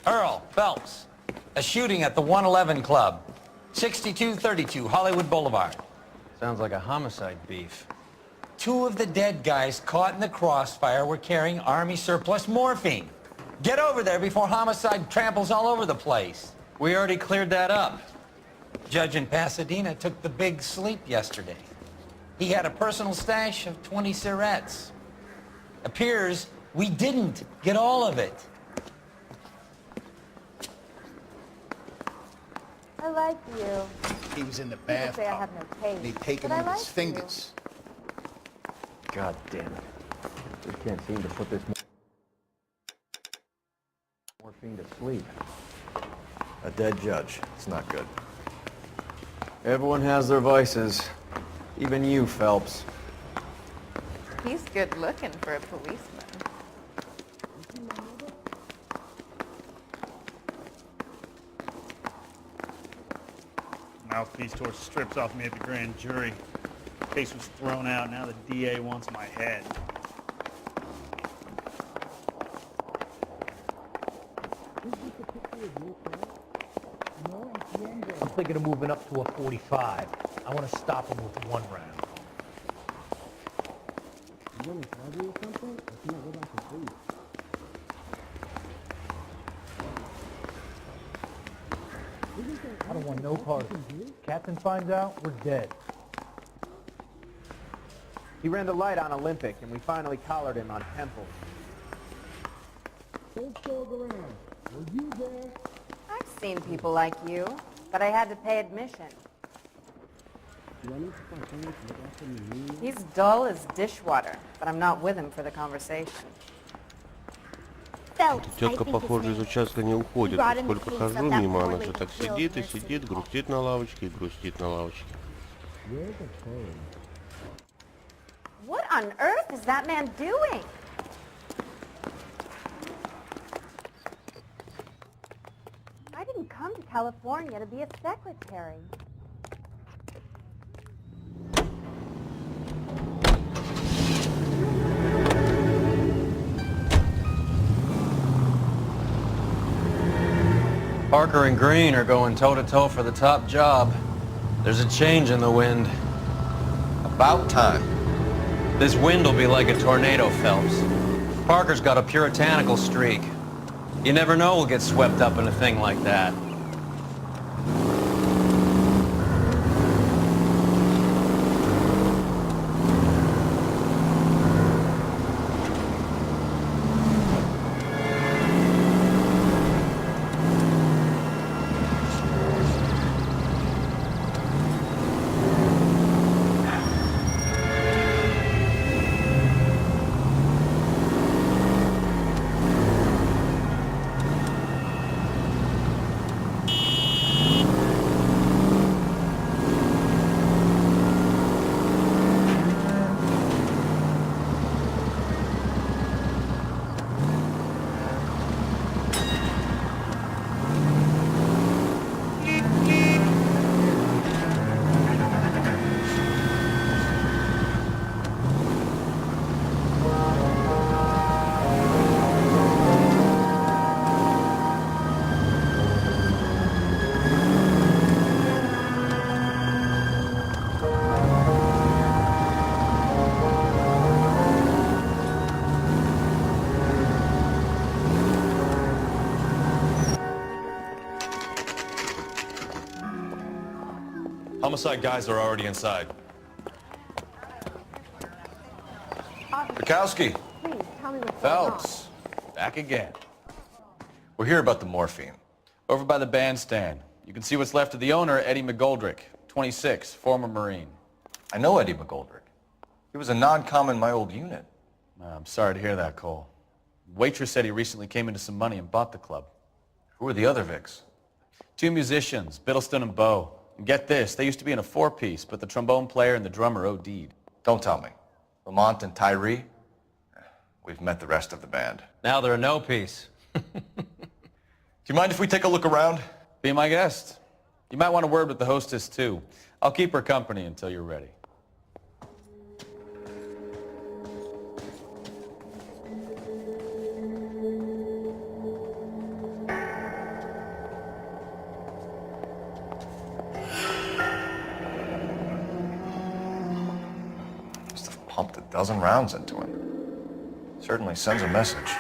Earl Phelps, a shooting at the 111 Club, 6232 Hollywood Boulevard. Sounds like a homicide beef. 2 of the dead guys caught in the crossfire were carrying Army surplus morphine. Get over there before homicide tramples all over the place. We already cleared that up. Judge in Pasadena took the big sleep yesterday. He had a personal stash of 20 cigarettes. Appears we didn't get all of it. I like you. He was in the People bathtub. say I have no taste. And he'd taken but I him like his fingers. God damn it. We can't seem to put this morphine to sleep. A dead judge. It's not good. Everyone has their vices. Even you, Phelps. He's good looking for a policeman. Mouthpiece tore strips off me at the grand jury. Case was thrown out. Now the DA wants my head. I'm thinking of moving up to a 45. I want to stop him with 1 round. I don't want no part of it. Captain finds out, we're dead. He ran the light on Olympic, and we finally collared him on Temple. I've seen people like you, but I had to pay admission. He's dull as dishwater, but I'm not with him for the conversation. Тетка, похоже, из участка не уходит. Сколько хожу мимо, она же так сидит и сидит, грустит на лавочке и грустит на лавочке. What on earth is that man doing? I didn't come to California to be a secretary. Parker and Green are going toe-to-toe for the top job. There's a change in the wind. About time. This wind will be like a tornado, Phelps. Parker's got a puritanical streak. You never know we'll get swept up in a thing like that. Homicide guys are already inside. Bukowski. Please, tell me what's Phelps. Back again. We're here about the morphine. Over by the bandstand. You can see what's left of the owner, Eddie McGoldrick, 26, former Marine. I know Eddie McGoldrick. He was a non-com in my old unit. I'm sorry to hear that, Cole. Waitress said he recently came into some money and bought the club. Who are the other Vics? 2 musicians, Biddleston and Bowe. And get this, they used to be in a 4-piece, but the trombone player and the drummer OD'd. Don't tell me. Lamont and Tyree? We've met the rest of the band. Now they're a no-piece. Do you mind if we take a look around? Be my guest. You might want a word with the hostess, too. I'll keep her company until you're ready. dozen rounds into him. Certainly sends a message.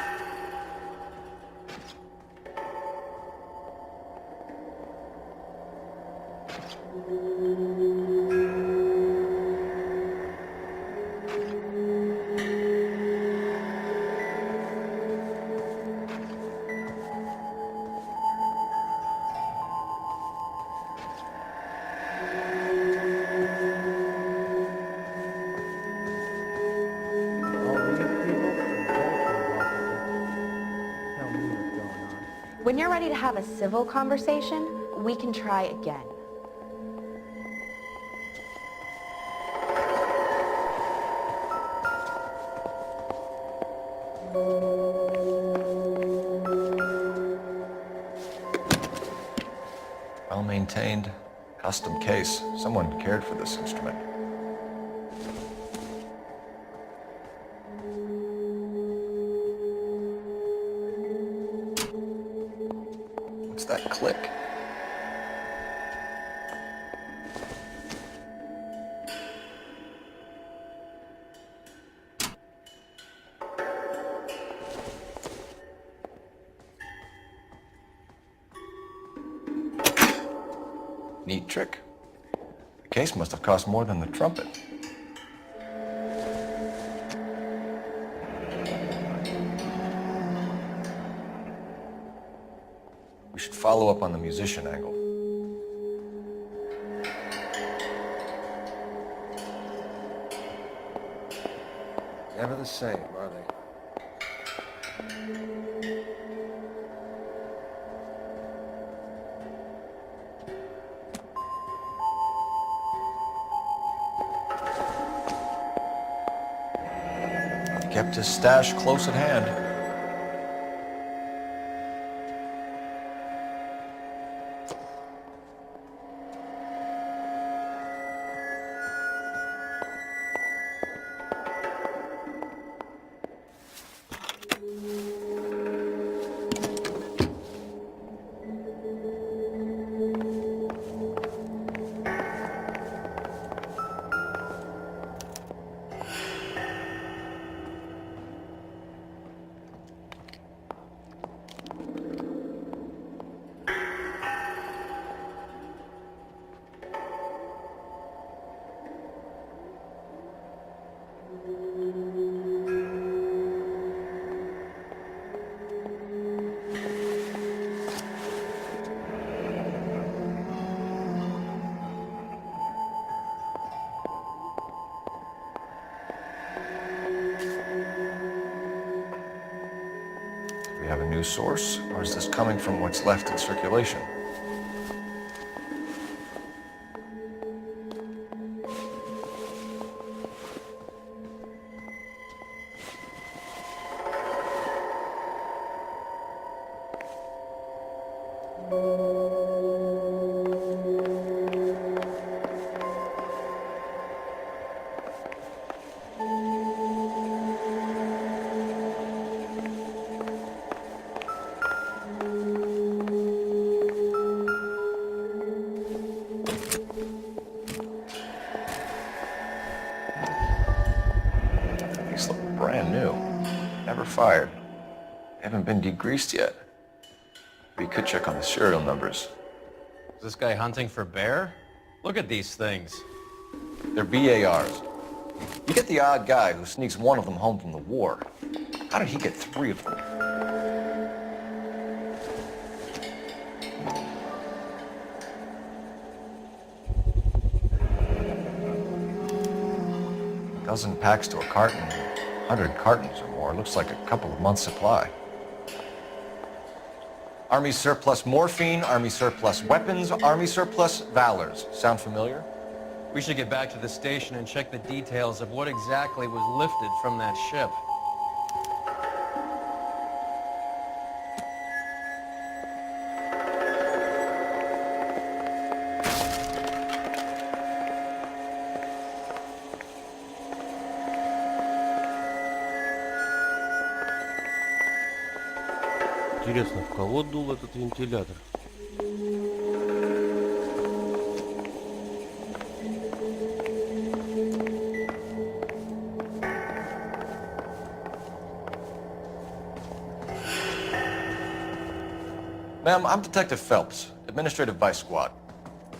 When you're ready to have a civil conversation, we can try again. Well-maintained, custom case. Someone cared for this instrument. What's that click? Neat trick. The case must have cost more than the trumpet. We should follow up on the musician angle. Never the same, are they? Kept his stash close at hand. Do we have a new source, or is this coming from what's left in circulation? These look brand new. Never fired. They haven't been degreased yet. We could check on the serial numbers. Is this guy hunting for bear? Look at these things. They're BARs. You get the odd guy who sneaks one of them home from the war. How did he get 3 of them? A dozen packs to a carton, 100 cartons or more. Looks like a couple of months' supply. Army surplus morphine, Army surplus weapons, Army surplus valors. Sound familiar? We should get back to the station and check the details of what exactly was lifted from that ship. Интересно, в кого дул этот вентилятор? Ma'am, I'm Detective Phelps, Administrative Vice Squad.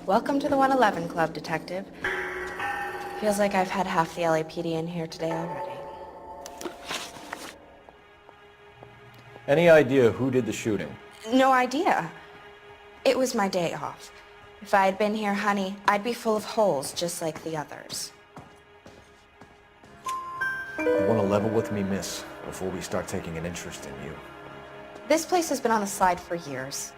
Welcome to the 111 Club, Detective. Feels like I've had half the LAPD in here today already. Any idea who did the shooting? No idea. It was my day off. If I had been here, honey, I'd be full of holes just like the others. You want to level with me, miss, before we start taking an interest in you? This place has been on the slide for years.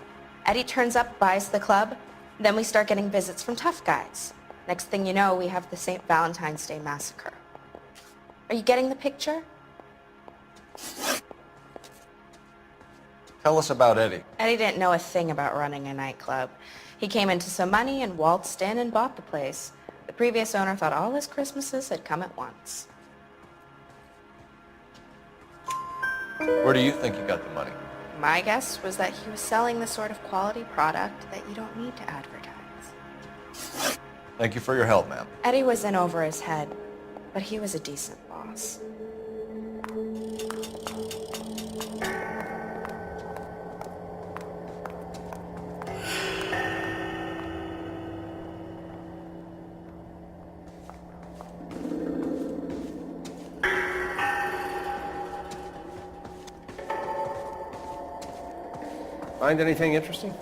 Eddie turns up, buys the club, then we start getting visits from tough guys. Next thing you know, we have the St. Valentine's Day massacre. Are you getting the picture? Tell us about Eddie. Eddie didn't know a thing about running a nightclub. He came into some money and waltzed in and bought the place. The previous owner thought all his Christmases had come at once. Where do you think he got the money? My guess was that he was selling the sort of quality product that you don't need to advertise. Thank you for your help, ma'am. Eddie was in over his head, but he was a decent boss. Find anything interesting?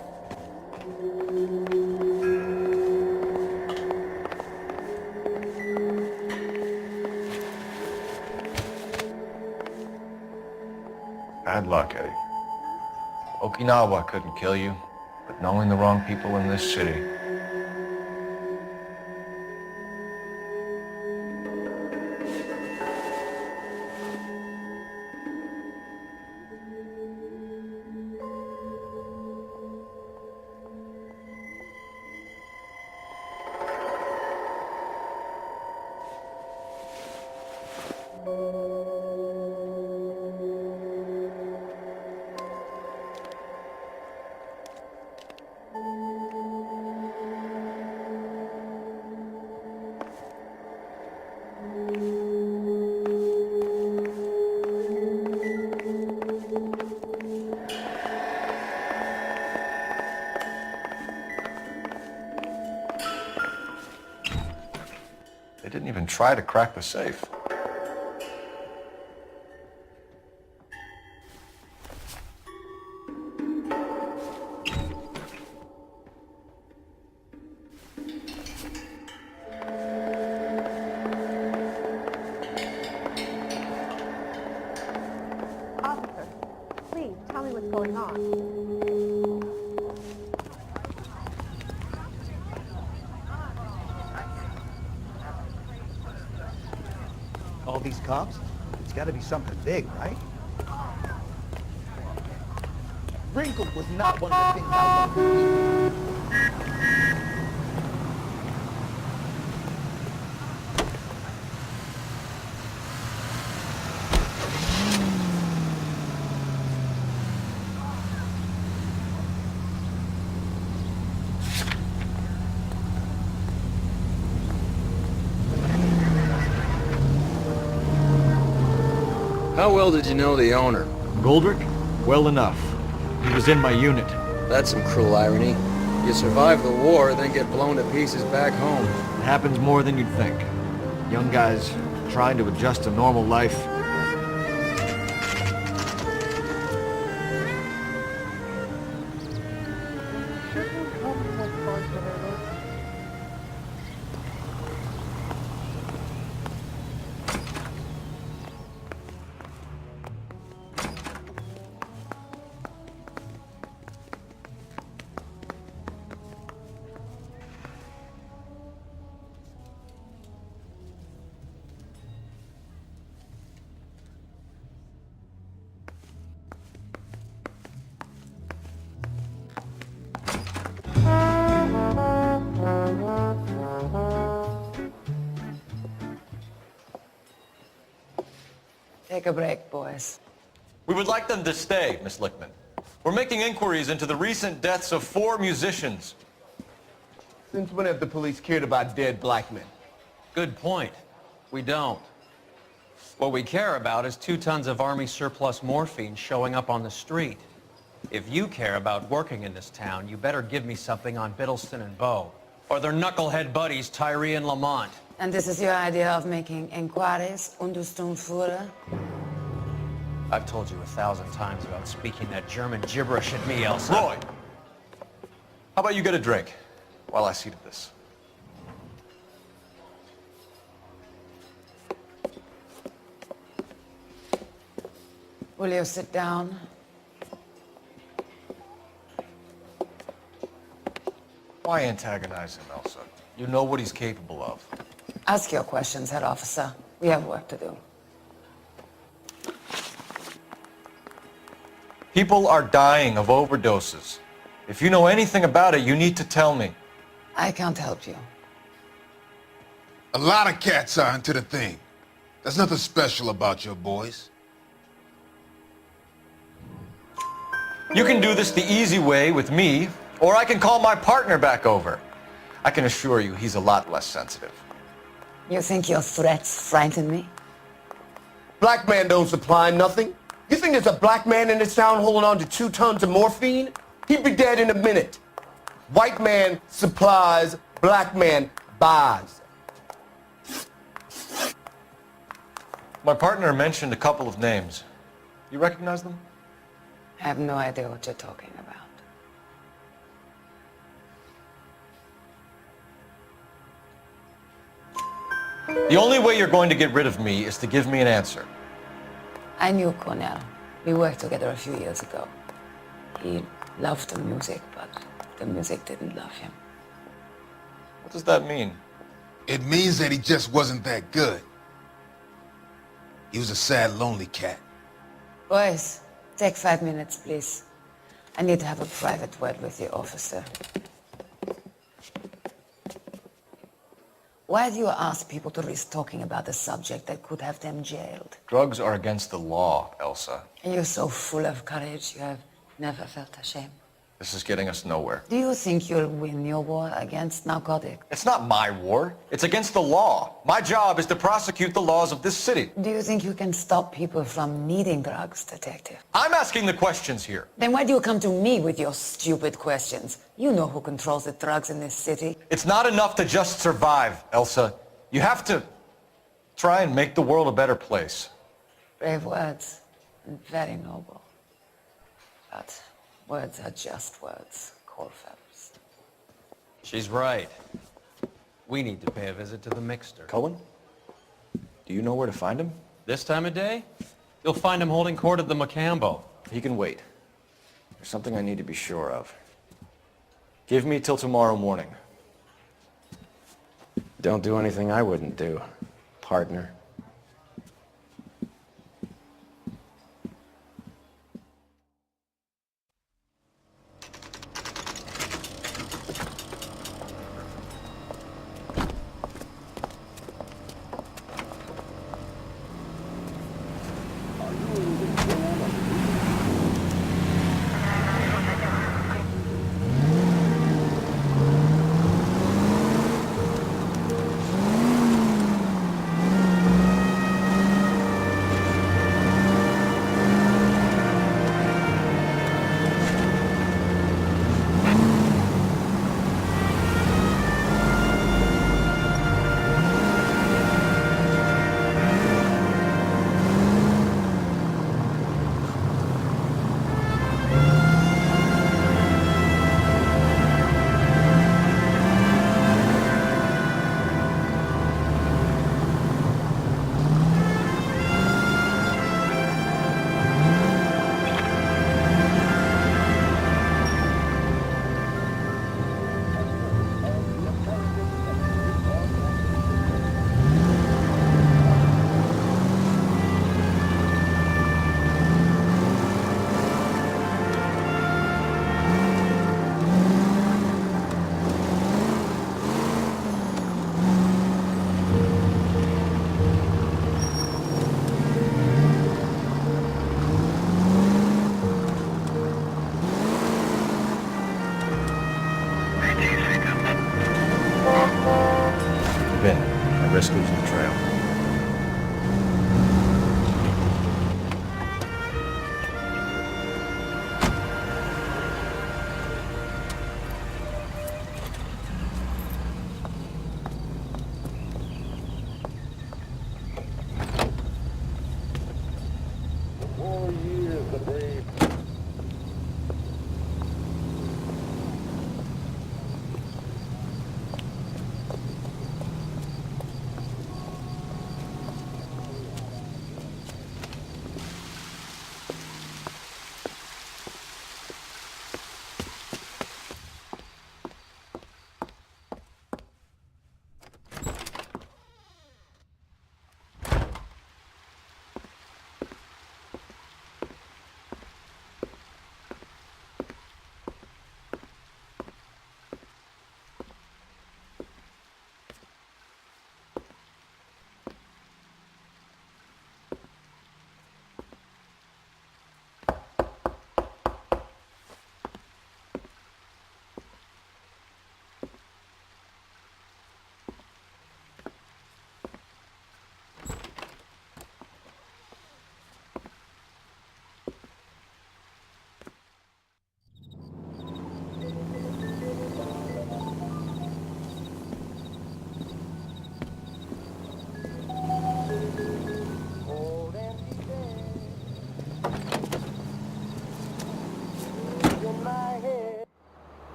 Bad luck, Eddie. Okinawa couldn't kill you, but knowing the wrong people in this city. They didn't even try to crack the safe. Officer, please tell me what's going on. All these cops? It's got to be something big, right? Wrinkle was not one of the things I wanted to be. How well did you know the owner? Goldrick? Well enough. He was in my unit. That's some cruel irony. You survive the war, then get blown to pieces back home. It happens more than you'd think. Young guys trying to adjust to normal life. Take a break, boys. We would like them to stay, Miss Lickman. We're making inquiries into the recent deaths of 4 musicians. Since when have the police cared about dead black men? Good point. We don't. What we care about is 2 tons of Army surplus morphine showing up on the street. If you care about working in this town, you better give me something on Biddleston and Bow, or their knucklehead buddies Tyree and Lamont. And this is your idea of making inquiries, Unterstundenführer? I've told you 1,000 times about speaking that German gibberish at me, Elsa. Roy! How about you get a drink while I see to this? Will you sit down? Why antagonize him, Elsa? You know what he's capable of. Ask your questions, Herr Officer. We have work to do. People are dying of overdoses. If you know anything about it, you need to tell me. I can't help you. A lot of cats are into the thing. There's nothing special about your boys. You can do this the easy way with me, or I can call my partner back over. I can assure you he's a lot less sensitive. You think your threats frighten me? Black man don't supply nothing. You think there's a black man in this town holding on to 2 tons of morphine? He'd be dead in a minute. White man supplies, black man buys. My partner mentioned a couple of names. You recognize them? I have no idea what you're talking about. The only way you're going to get rid of me is to give me an answer. I knew Cornell. We worked together a few years ago. He loved the music, but the music didn't love him. What does that mean? It means that he just wasn't that good. He was a sad, lonely cat. Boys, take 5 minutes, please. I need to have a private word with the officer. Why do you ask people to risk talking about a subject that could have them jailed? Drugs are against the law, Elsa. And you're so full of courage, you have never felt ashamed. This is getting us nowhere. Do you think you'll win your war against narcotics? It's not my war. It's against the law. My job is to prosecute the laws of this city. Do you think you can stop people from needing drugs, Detective? I'm asking the questions here. Then why do you come to me with your stupid questions? You know who controls the drugs in this city. It's not enough to just survive, Elsa. You have to try and make the world a better place. Brave words, and very noble. But words are just words, coal feathers. She's right. We need to pay a visit to the mixer. Cullen? Do you know where to find him? This time of day? You'll find him holding court at the Macambo. He can wait. There's something I need to be sure of. Give me till tomorrow morning. Don't do anything I wouldn't do, partner. Risk losing the trail.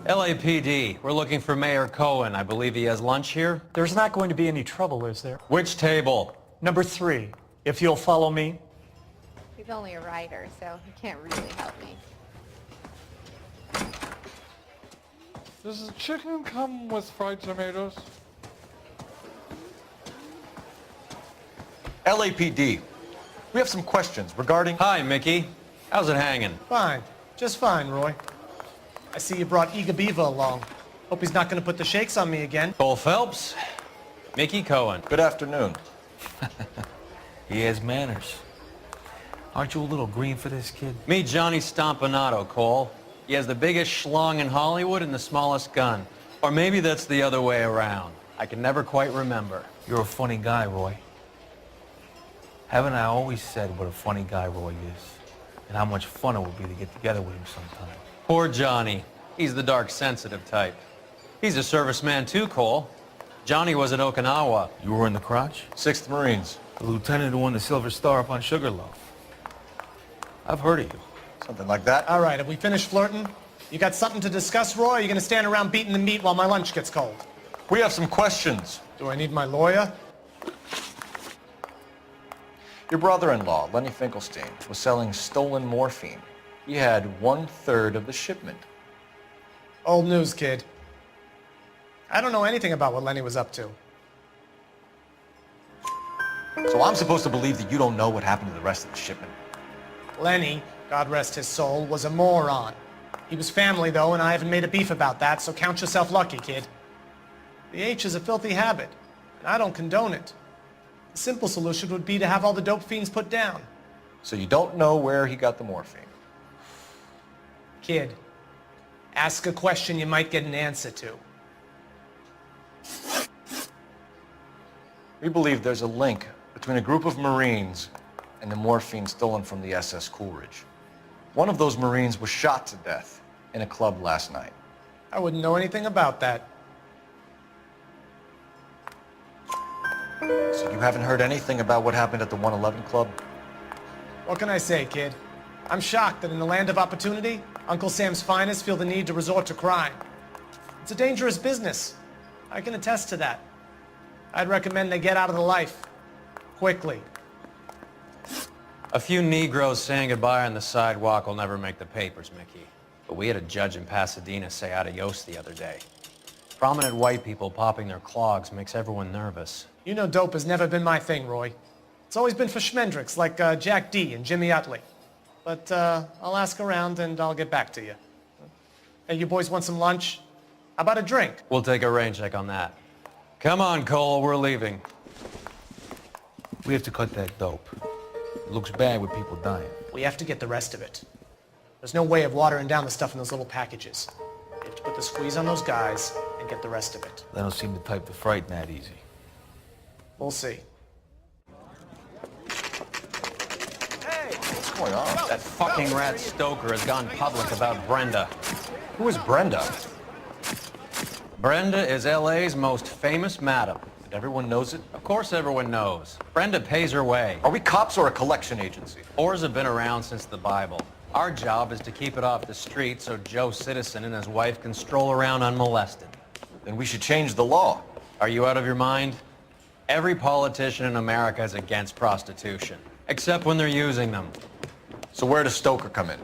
LAPD, we're looking for Mayor Cohen. I believe he has lunch here. There's not going to be any trouble, is there? Which table? Number 3, if you'll follow me. He's only a writer, so he can't really help me. Does the chicken come with fried tomatoes? LAPD, we have some questions regarding... Hi, Mickey. How's it hanging? Fine. Just fine, Roy. I see you brought Eager Beaver along. Hope he's not going to put the shakes on me again. Cole Phelps, Mickey Cohen. Good afternoon. He has manners. Aren't you a little green for this kid? Meet Johnny Stompanato, Cole. He has the biggest schlong in Hollywood and the smallest gun. Or maybe that's the other way around. I can never quite remember. You're a funny guy, Roy. Haven't I always said what a funny guy Roy is? And how much fun it would be to get together with him sometime. Poor Johnny. He's the dark, sensitive type. He's a serviceman too, Cole. Johnny was at Okinawa. You were in the crotch? 6th Marines. The lieutenant who won the Silver Star up on Sugarloaf. I've heard of you. Something like that. All right, have we finished flirting? You got something to discuss, Roy, or are you going to stand around beating the meat while my lunch gets cold? We have some questions. Do I need my lawyer? Your brother-in-law, Lenny Finkelstein, was selling stolen morphine. He had 1/3 of the shipment. Old news, kid. I don't know anything about what Lenny was up to. So I'm supposed to believe that you don't know what happened to the rest of the shipment? Lenny, God rest his soul, was a moron. He was family, though, and I haven't made a beef about that, so count yourself lucky, kid. The H is a filthy habit, and I don't condone it. The simple solution would be to have all the dope fiends put down. So you don't know where he got the morphine? Kid, ask a question you might get an answer to. We believe there's a link between a group of Marines and the morphine stolen from the SS Coolidge. One of those Marines was shot to death in a club last night. I wouldn't know anything about that. So you haven't heard anything about what happened at the 111 Club? What can I say, kid? I'm shocked that in the land of opportunity, Uncle Sam's finest feel the need to resort to crime. It's a dangerous business. I can attest to that. I'd recommend they get out of the life. Quickly. A few Negroes saying goodbye on the sidewalk will never make the papers, Mickey. But we had a judge in Pasadena say adios the other day. Prominent white people popping their clogs makes everyone nervous. You know dope has never been my thing, Roy. It's always been for schmendricks like Jack D. and Jimmy Utley. But I'll ask around and I'll get back to you. Hey, you boys want some lunch? How about a drink? We'll take a rain check on that. Come on, Cole, we're leaving. We have to cut that dope. It looks bad with people dying. We have to get the rest of it. There's no way of watering down the stuff in those little packages. You have to put the squeeze on those guys and get the rest of it. They don't seem the type to frighten that easy. We'll see. What's going on? That fucking rat Stoker has gone public about Brenda. Who is Brenda? Brenda is LA's most famous madam. And everyone knows it? Of course everyone knows. Brenda pays her way. Are we cops or a collection agency? Whores have been around since the Bible. Our job is to keep it off the street so Joe Citizen and his wife can stroll around unmolested. Then we should change the law. Are you out of your mind? Every politician in America is against prostitution, except when they're using them. So where does Stoker come in?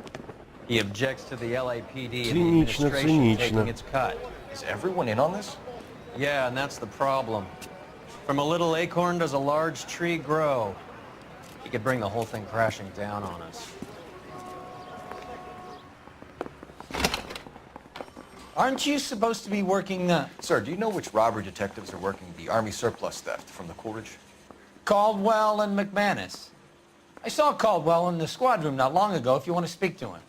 He objects to the LAPD and the Цинично, administration taking цинично. its cut. Is everyone in on this? Yeah, and that's the problem. From a little acorn does a large tree grow. He could bring the whole thing crashing down on us. Aren't you supposed to be working the... Sir, do you know which robbery detectives are working the Army surplus theft from the Coolidge? Caldwell and McManus. I saw Caldwell in the squad room not long ago if you want to speak to him.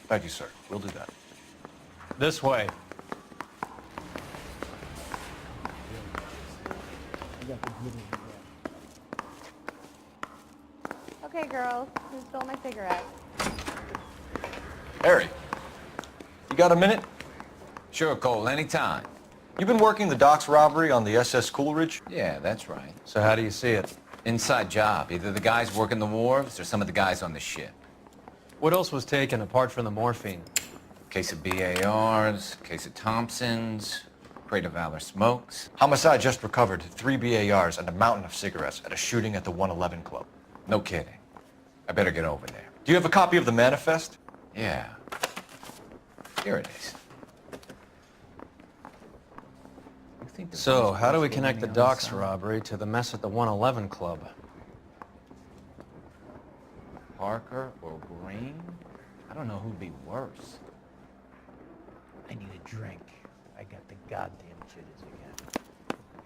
Thank you, sir. We'll do that. This way. Okay, girls, who stole my cigarette? Harry, you got a minute? Sure, Cole, anytime. You've been working the docks robbery on the SS Coolidge? Yeah, that's right. So how do you see it? Inside job. Either the guys working the wharves or some of the guys on the ship. What else was taken apart from the morphine? Case of BARs, case of Thompsons, crate of Valor smokes. Homicide just recovered 3 BARs and a mountain of cigarettes at a shooting at the 111 Club. No kidding. I better get over there. Do you have a copy of the manifest? Yeah. Here it is. So, how do we connect the docks robbery to the mess at the 111 Club? Parker or Green? I don't know who'd be worse. I need a drink. I got the goddamn jitters again.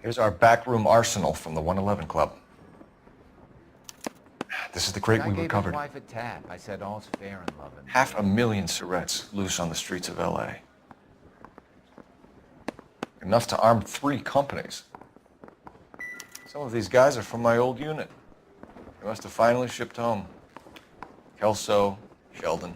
Here's our backroom arsenal from the 111 Club. This is the crate we recovered. I gave his wife a tap. I said all's fair in love and 500,000 cigarettes loose on the streets of LA. Enough to arm 3 companies. Some of these guys are from my old unit. They must have finally shipped home. Kelso, Sheldon,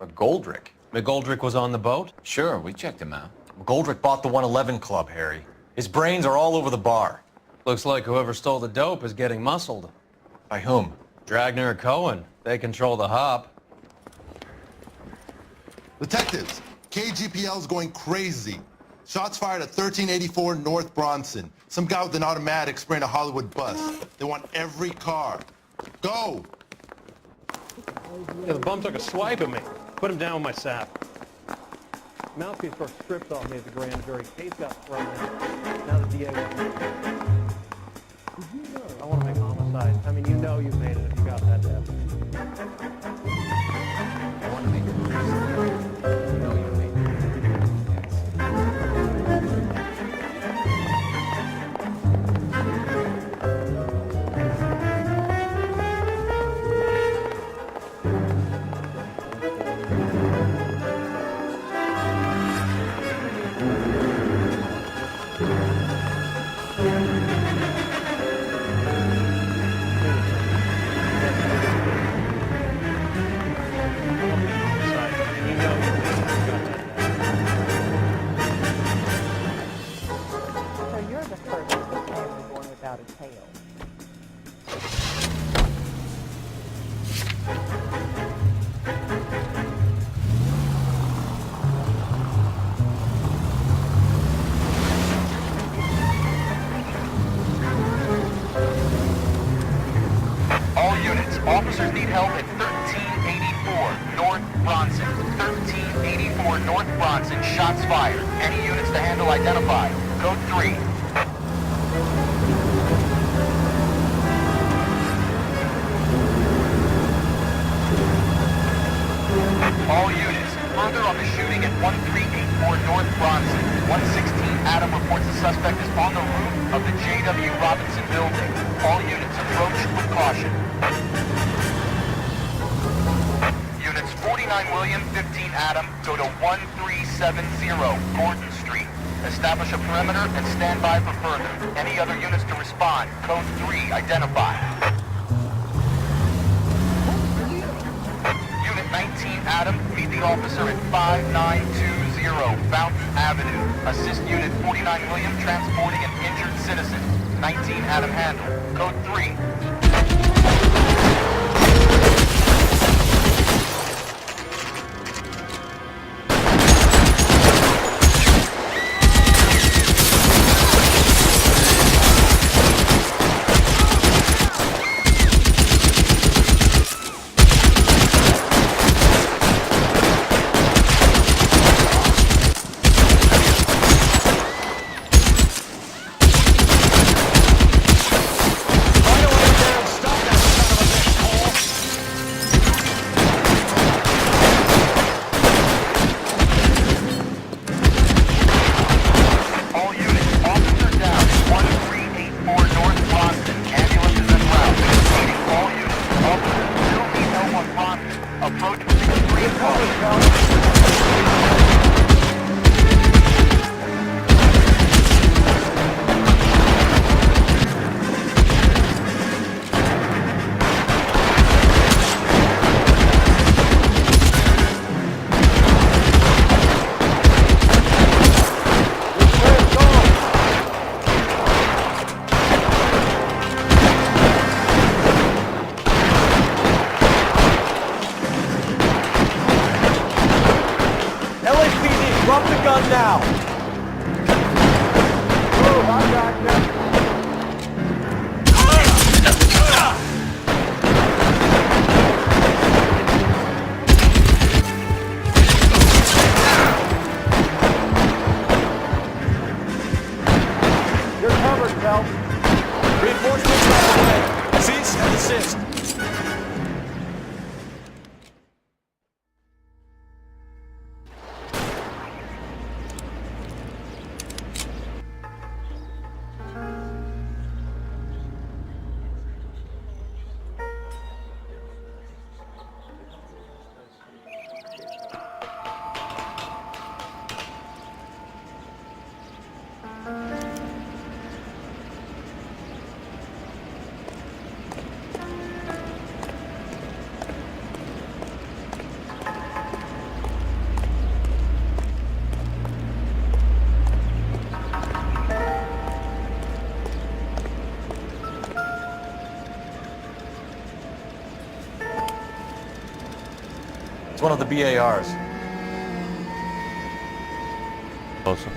McGoldrick. McGoldrick was on the boat? Sure, we checked him out. McGoldrick bought the 111 Club, Harry. His brains are all over the bar. Looks like whoever stole the dope is getting muscled. By whom? Dragner or Cohen. They control the hop. Detectives, KGPL's going crazy. Shots fired at 1384 North Bronson. Some guy with an automatic spraying a Hollywood bus. They want every car. Go! Yeah, the bum took a swipe at me. Put him down with my sap. Mouthpiece were stripped off me at the grand jury. Case got thrown out. Now the DA wants me. I want to make homicide. I mean, you know you made it if you got that to happen. I want to make it. You know you made Officers need help at 1384 North Bronson. 1384 North Bronson, shots fired. Any units to handle identified. Code 3. All units, further on the shooting at 1384 North Bronson. 116 Adam reports the suspect is on the roof of the J.W. Robinson building. All units approach with caution. Units 49 William, 15 Adam, go to 1370 Gordon Street. Establish a perimeter and stand by for further. Any other units to respond. Code 3, identify. Unit 19 Adam, meet the officer at 5920 Fountain Avenue. Assist Unit 49 William transporting an injured citizen. 19 Adam handle. Code 3. Drop the gun now! Move, I got you. You're covered, Phelps. Reinforcements on the way. Cease and desist. It's one of the BARs. Awesome.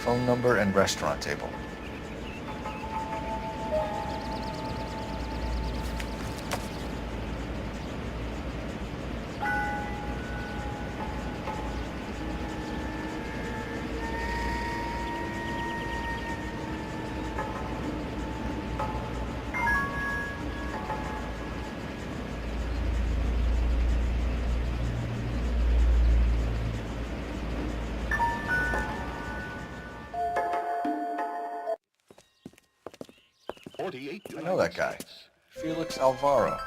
Phone number and restaurant table. I know that guy. Felix Alvaro.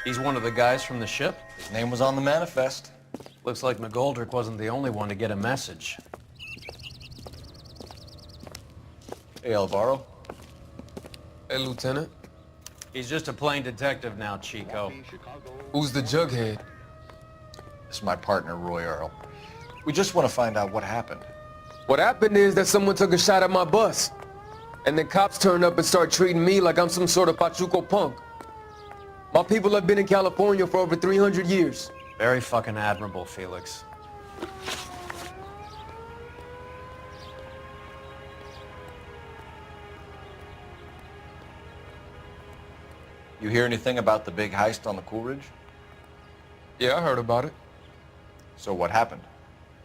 He's one of the guys from the ship? His name was on the manifest. Looks like McGoldrick wasn't the only one to get a message. Hey, Alvaro. Hey, Lieutenant. He's just a plain detective now, Chico. Who's the jughead? This is my partner, Roy Earl. We just want to find out what happened. What happened is that someone took a shot at my bus. And then cops turned up and start treating me like I'm some sort of Pachuco punk. My people have been in California for over 300 years. Very fucking admirable, Felix. You hear anything about the big heist on the Coolidge? Yeah, I heard about it. So what happened?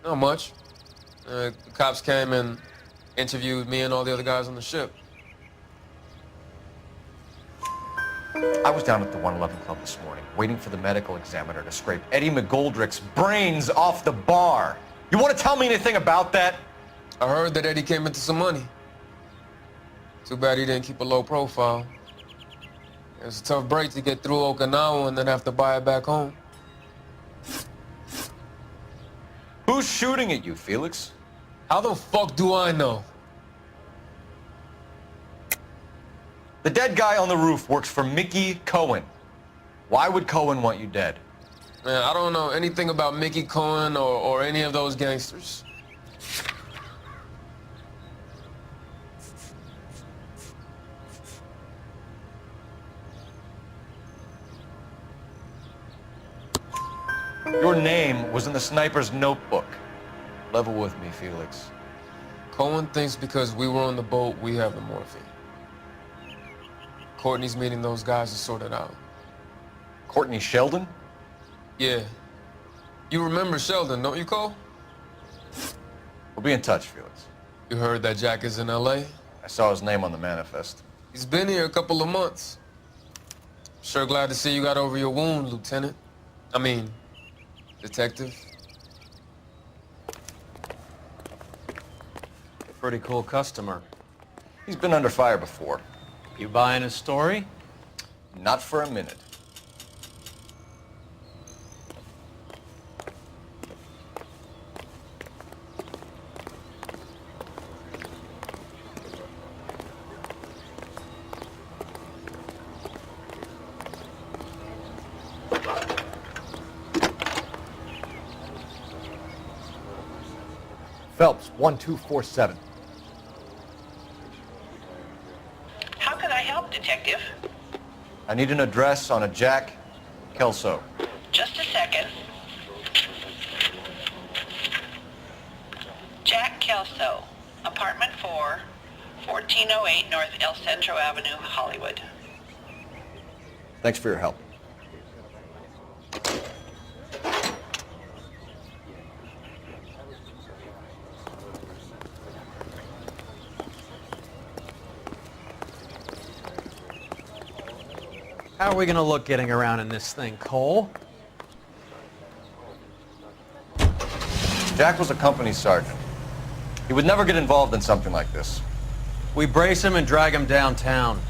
Not much. The cops came and interviewed me and all the other guys on the ship. I was down at the 111 Club this morning, waiting for the medical examiner to scrape Eddie McGoldrick's brains off the bar. You want to tell me anything about that? I heard that Eddie came into some money. Too bad he didn't keep a low profile. It was a tough break to get through Okinawa and then have to buy it back home. Who's shooting at you, Felix? How the fuck do I know? The dead guy on the roof works for Mickey Cohen. Why would Cohen want you dead? Man, I don't know anything about Mickey Cohen or any of those gangsters. Your name was in the sniper's notebook. Level with me, Felix. Cohen thinks because we were on the boat, we have the morphine. Courtney's meeting those guys to sort it out. Courtney Sheldon? Yeah. You remember Sheldon, don't you, Cole? We'll be in touch, Felix. You heard that Jack is in L.A.? I saw his name on the manifest. He's been here a couple of months. Sure glad to see you got over your wound, Lieutenant. I mean, Detective. Pretty cool customer. He's been under fire before. You buying his story? Not for a minute. Phelps, 1247. How can I help, Detective? I need an address on a Jack Kelso. Just a second. Jack Kelso, apartment 4, 1408 North El Centro Avenue, Hollywood. Thanks for your help. How are we gonna look getting around in this thing, Cole? Jack was a company sergeant. He would never get involved in something like this. We brace him and drag him downtown.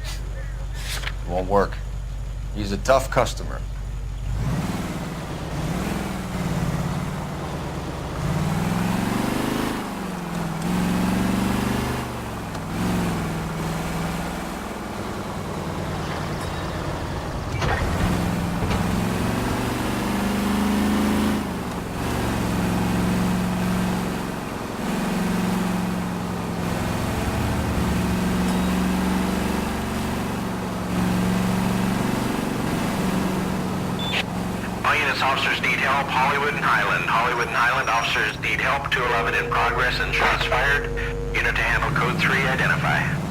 It won't work. He's a tough customer. Officers need help, Hollywood and Highland. Hollywood and Highland officers need help. 211 in progress and shots fired. Unit to handle code 3, identify.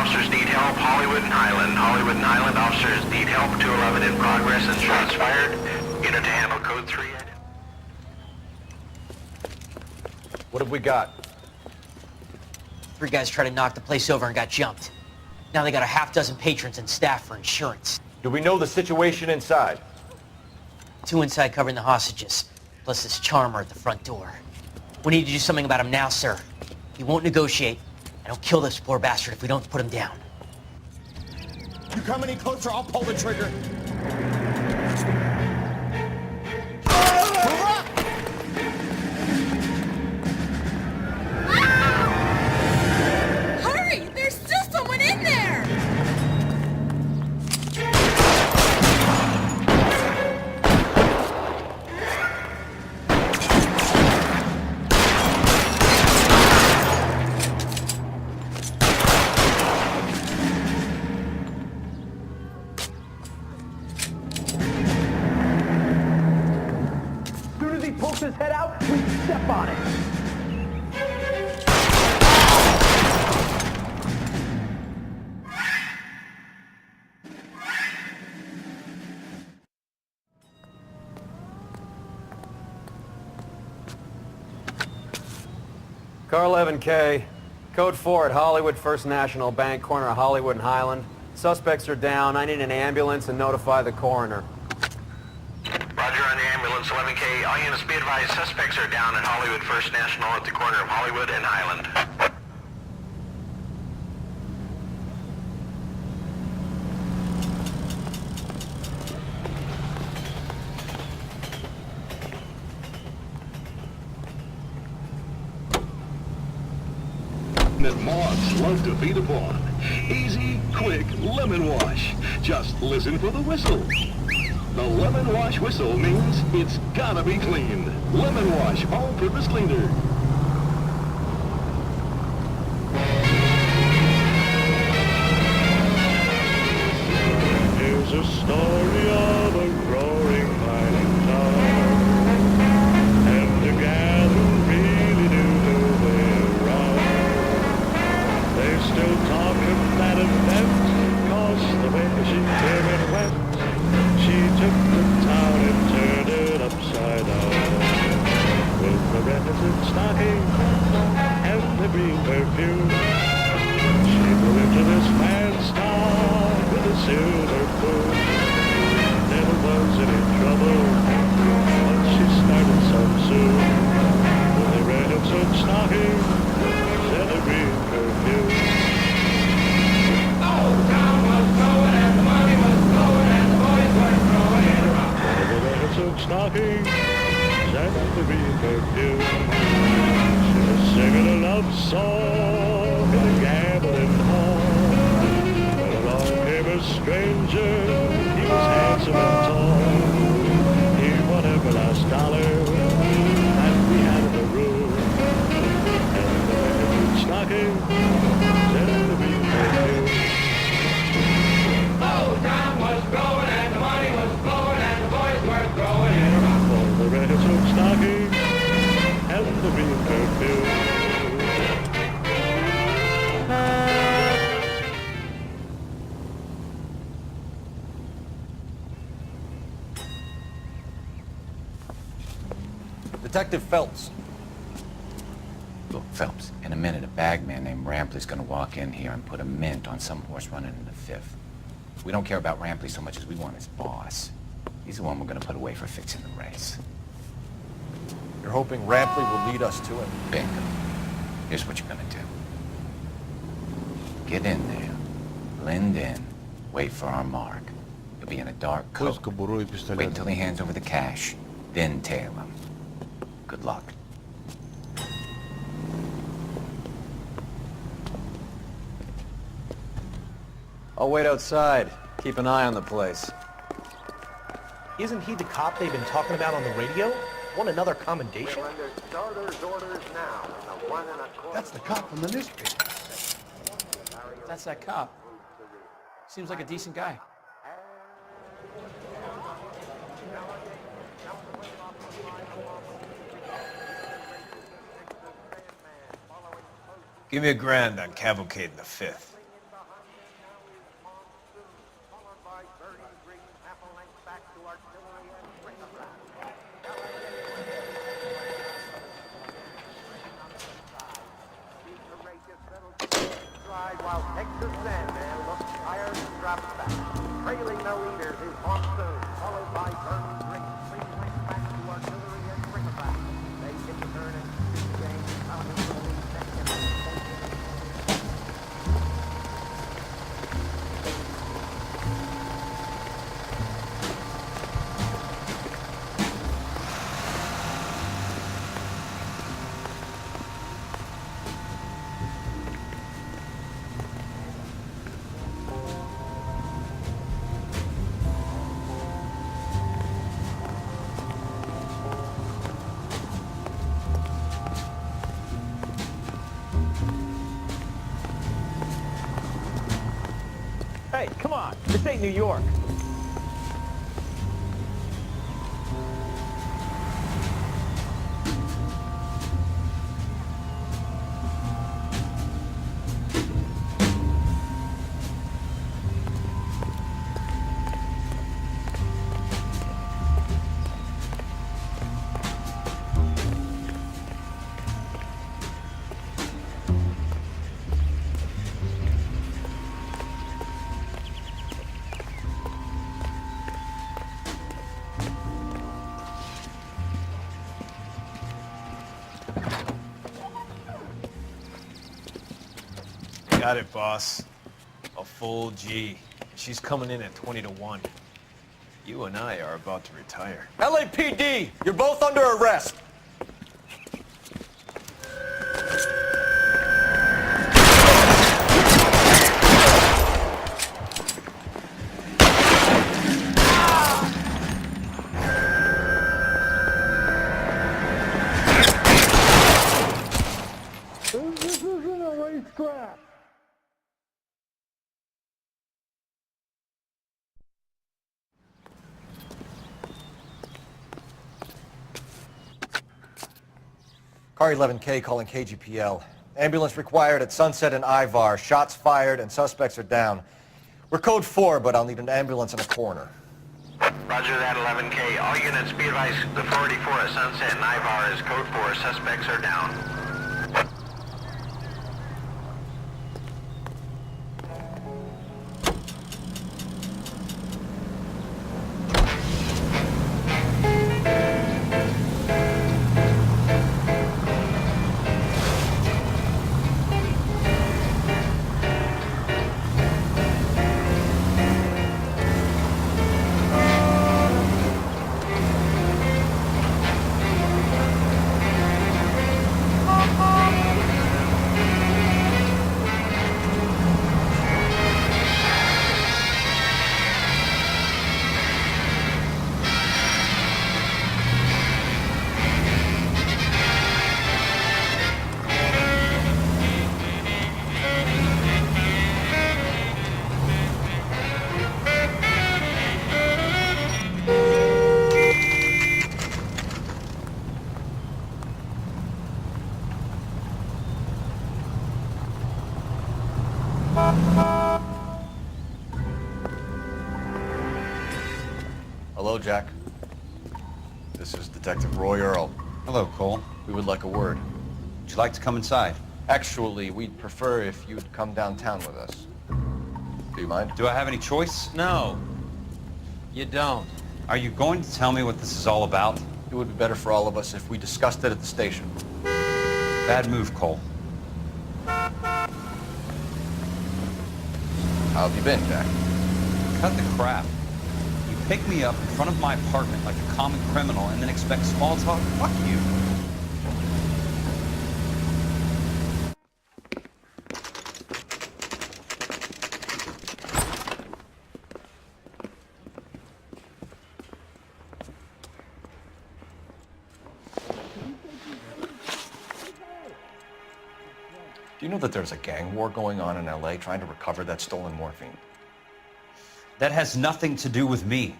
officers need help. Hollywood and Highland. Hollywood and Highland officers need help. 211 in progress and shots fired. Unit to handle code 3. What have we got? 3 guys tried to knock the place over and got jumped. Now they got a half dozen patrons and staff for insurance. Do we know the situation inside? 2 inside covering the hostages, plus this charmer at the front door. We need to do something about him now, sir. He won't negotiate, and he'll kill this poor bastard if we don't put him down. You come any closer, I'll pull the trigger. Hurry! There's still someone in there! Pulls his head out, we step on it. Car 11K, code 4 at Hollywood First National Bank, corner of Hollywood and Highland. Suspects are down. I need an ambulance and notify the coroner. Roger on the ambulance, 11K. All units be advised, suspects are down at Hollywood First National at the corner of Hollywood and Highland. That moths love to feed upon. Easy, quick, lemon wash. Just listen for the whistle. The lemon wash whistle means it's gotta be cleaned. Lemon wash, all-purpose cleaner. Here's a story of a roaring mining town, and the gather really do know they're wrong. They still talk of that event, 'cause the way she came and went, she took the town and turned it upside down. With the reticent stocking and the green perfume, she flew into this man's town with a silver spoon. Never was any trouble once she started so soon. With the reticent stocking and the green perfume. Oh, the town was going and the money was flowing and the boys were throwing it around. With the reticent stocking and the green perfume. She was singing a love song in a gambling hall. When along came a stranger, he was handsome and tall. He won every last dollar that we had in the room. And the reticent stocking and the green perfume. Oh, town was growing and the money was flowing and the boys were throwing it around. For the reticent stocking and the green perfume. Detective Phelps. Look, Phelps, in a minute, a bagman named Rampley's gonna walk in here and put a mint on some horse running in the 5th. We don't care about Rampley so much as we want his boss. He's the one we're gonna put away for fixing the race. You're hoping Rampley will lead us to him? Bingo. Here's what you're gonna do. Get in there, blend in, wait for our mark. You'll be in a dark coat. Wait until he hands over the cash, then tail him. Good luck. I'll wait outside. Keep an eye on the place. Isn't he the cop they've been talking about on the radio? Want another commendation? That's the cop from the newspaper. That's that cop. Seems like a decent guy. Give me $1,000 on Cavalcade in the 5th. while Texas Sandman looks tired and drops back. Trailing the leaders is Monsoon, followed by Burns Green. Three went back to artillery and bric-a-brac. They get the turn and shoot the game. Out into the lead second. Hey, come on. This ain't New York. Got it, boss. A full G. She's coming in at 20 to 1. You and I are about to retire. LAPD, you're both under arrest. This isn't a racetrack. Car 11K calling KGPL. Ambulance required at Sunset and Ivar. Shots fired and suspects are down. We're code 4, but I'll need an ambulance in a corner. Roger that, 11K. All units be advised, the 484 at Sunset and Ivar is code 4. Suspects are down. Hello, Jack. This is Detective Roy Earl. Hello, Cole. We would like a word. Would you like to come inside? Actually, we'd prefer if you'd come downtown with us. Do you mind? Do I have any choice? No, you don't. Are you going to tell me what this is all about? It would be better for all of us if we discussed it at the station. Bad move, Cole. How have you been, Jack? Cut the crap. You pick me up in front of my apartment like a common criminal and then expect small talk? Fuck you. Do you know that there's a gang war going on in LA trying to recover that stolen morphine? That has nothing to do with me.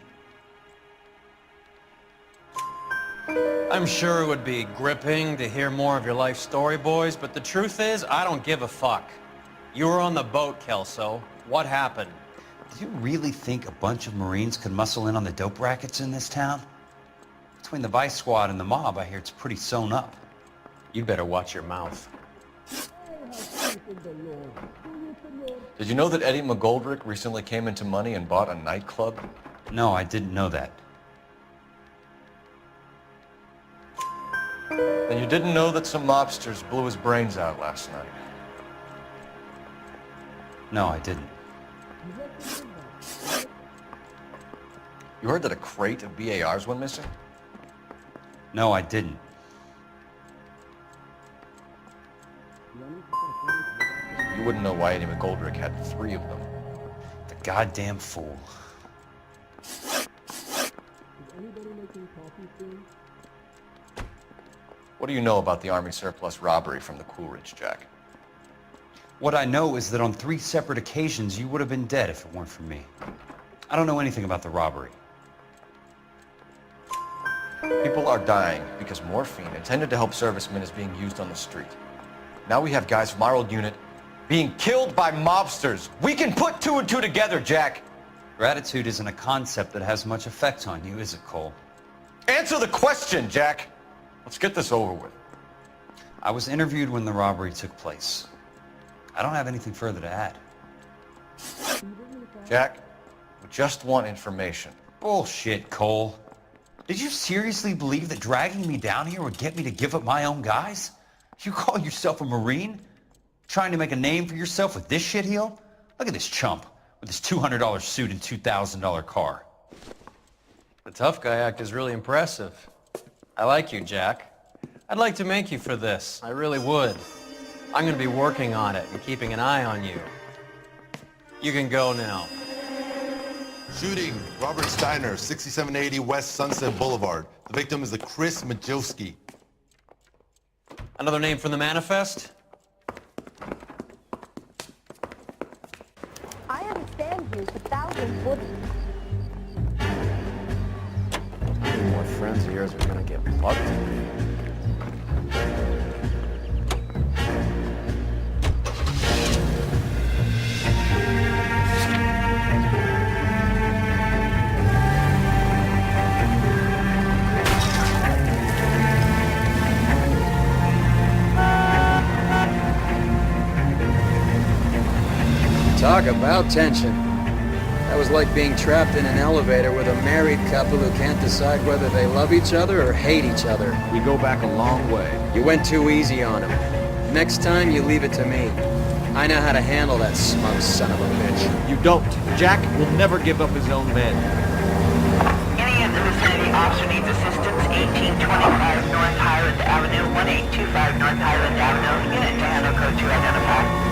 I'm sure it would be gripping to hear more of your life story, boys, but the truth is, I don't give a fuck. You were on the boat, Kelso. What happened? Do you really think a bunch of Marines could muscle in on the dope rackets in this town? Between the Vice Squad and the mob, I hear it's pretty sewn up. You'd better watch your mouth. I have faith in the Lord. Do you Did you know that Eddie McGoldrick recently came into money and bought a nightclub? No, I didn't know that. Then you didn't know that some mobsters blew his brains out last night? No, I didn't. You heard that a crate of BARs went missing? No, I didn't. You wouldn't know why Eddie McGoldrick had 3 of them. The goddamn fool. What do you know about the Army surplus robbery from the Coolidge, Jack? What I know is that on 3 separate occasions you would have been dead if it weren't for me. I don't know anything about the robbery. People are dying because morphine intended to help servicemen is being used on the street. Now we have guys from our old unit being killed by mobsters. We can put 2 and 2 together, Jack. Gratitude isn't a concept that has much effect on you, is it, Cole? Answer the question, Jack. Let's get this over with. I was interviewed when the robbery took place. I don't have anything further to add. Jack, we just want information. Bullshit, Cole. Did you seriously believe that dragging me down here would get me to give up my own guys? You call yourself a Marine? Trying to make a name for yourself with this shitheel? Look at this chump with his $200 suit and $2,000 car. The tough guy act is really impressive. I like you, Jack. I'd like to make you for this. I really would. I'm going to be working on it and keeping an eye on you. You can go now. Shooting, Robert Steiner, 6780 West Sunset Boulevard. The victim is a Chris Majowski. Another name from the manifest? I understand you for thousands would. More friends of yours are going to get plugged. Talk about tension. That was like being trapped in an elevator with a married couple who can't decide whether they love each other or hate each other. We go back a long way. You went too easy on him. Next time, you leave it to me. I know how to handle that smug son of a bitch. You don't. Jack will never give up his own men. Any in the vicinity officer needs assistance, 1825 North Highland Avenue, 1825 North Highland Avenue. Unit to handle code 2 identified.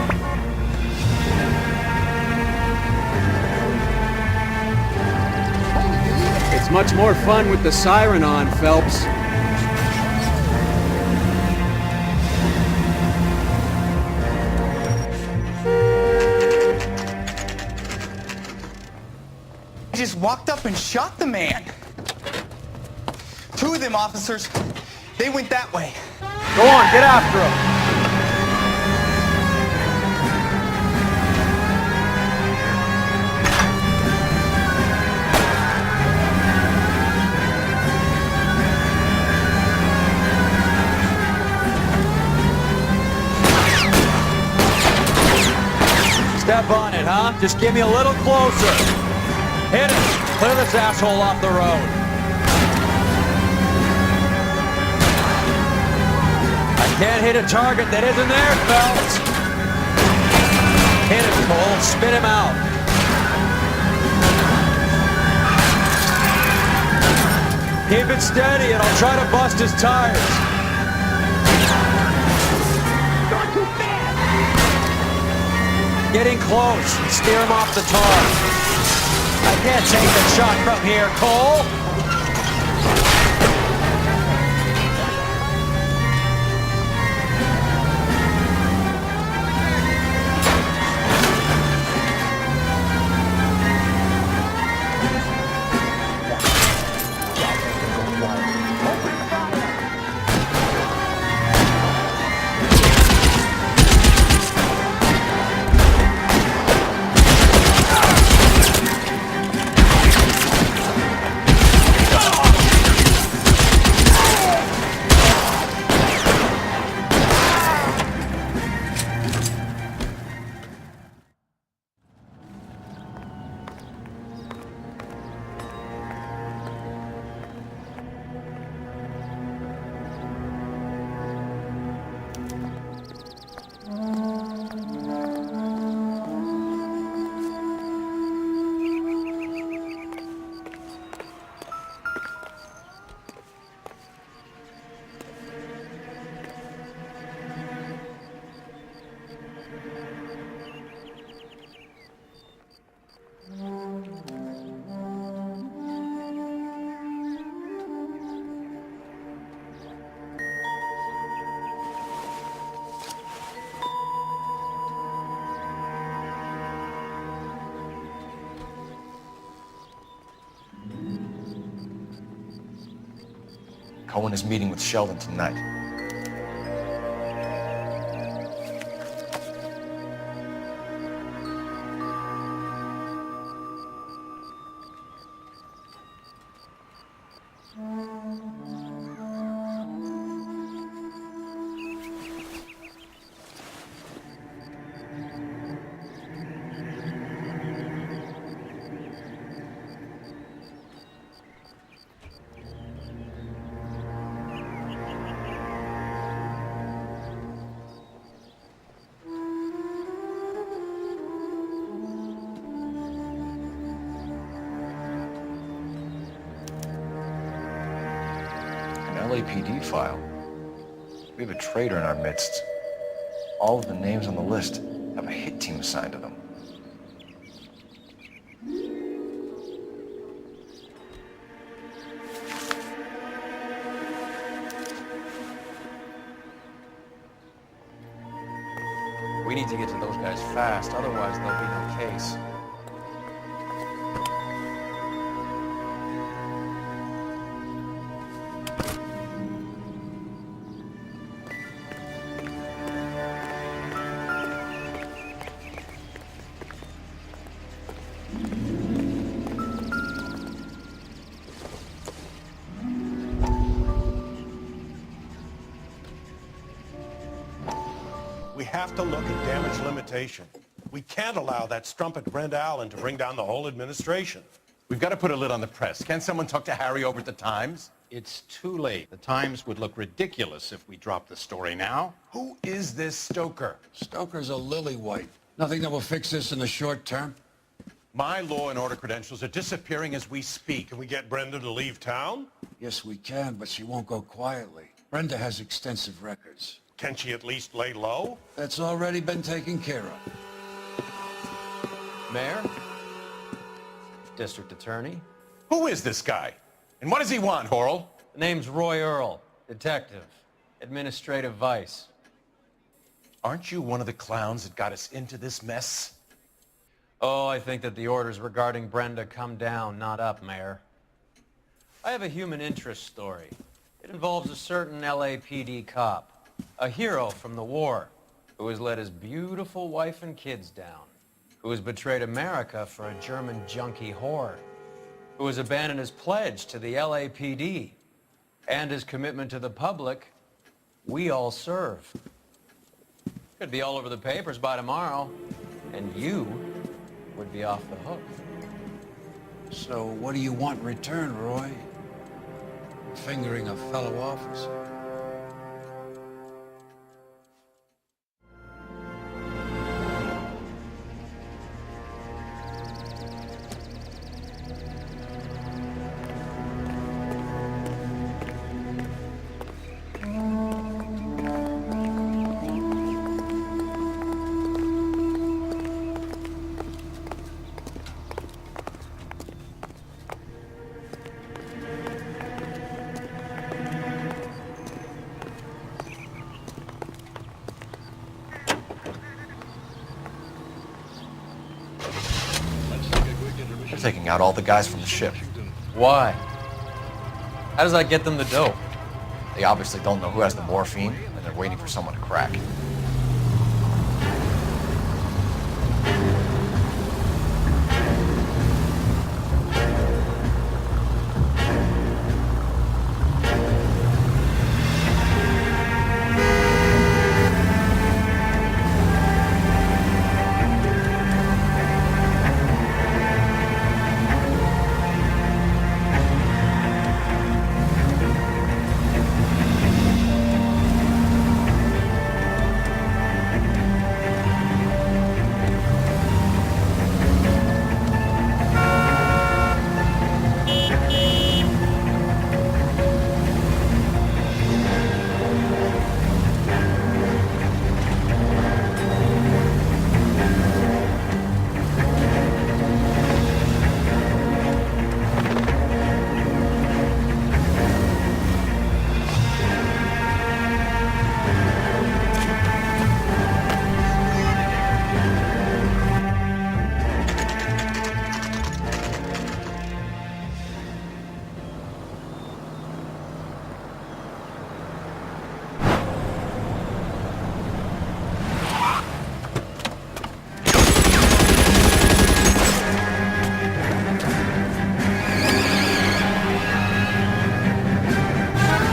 It's much more fun with the siren on, Phelps. I just walked up and shot the man. 2 of them officers, they went that way. Go on, get after him. Step on it, huh? Just get me a little closer. Hit it. Clear this asshole off the road. I can't hit a target that isn't there, Phelps. Hit him, Cole. Spit him out. Keep it steady and I'll try to bust his tires. You're too fast! Getting close. Steer him off the tar. I can't take the shot from here, Cole. Cohen is meeting with Sheldon tonight. LAPD file. We have a traitor in our midst. All of the names on the list have a hit team assigned to them. We need to get to those guys fast, otherwise there'll be no case. We have to look at damage limitation. We can't allow that strumpet Brent Allen to bring down the whole administration. We've got to put a lid on the press. Can't someone talk to Harry over at the Times? It's too late. The Times would look ridiculous if we dropped the story now. Who is this Stoker? Stoker's a lily-white. Nothing that will fix this in the short term. My law and order credentials are disappearing as we speak. Can we get Brenda to leave town? Yes, we can, but she won't go quietly. Brenda has extensive records. Can she at least lay low? That's already been taken care of. Mayor? District Attorney? Who is this guy? And what does he want, Horrell? The name's Roy Earl, detective, administrative vice. Aren't you one of the clowns that got us into this mess? Oh, I think that the orders regarding Brenda come down, not up, Mayor. I have a human interest story. It involves a certain LAPD cop, a hero from the war, who has let his beautiful wife and kids down, who has betrayed America for a German junkie whore, who has abandoned his pledge to the LAPD and his commitment to the public. We all serve. Could be all over the papers by tomorrow, and you would be off the hook. So what do you want in return, Roy? Fingering a fellow officer. They're taking out all the guys from the ship. Why? How does that get them the dope? They obviously don't know who has the morphine, and they're waiting for someone to crack.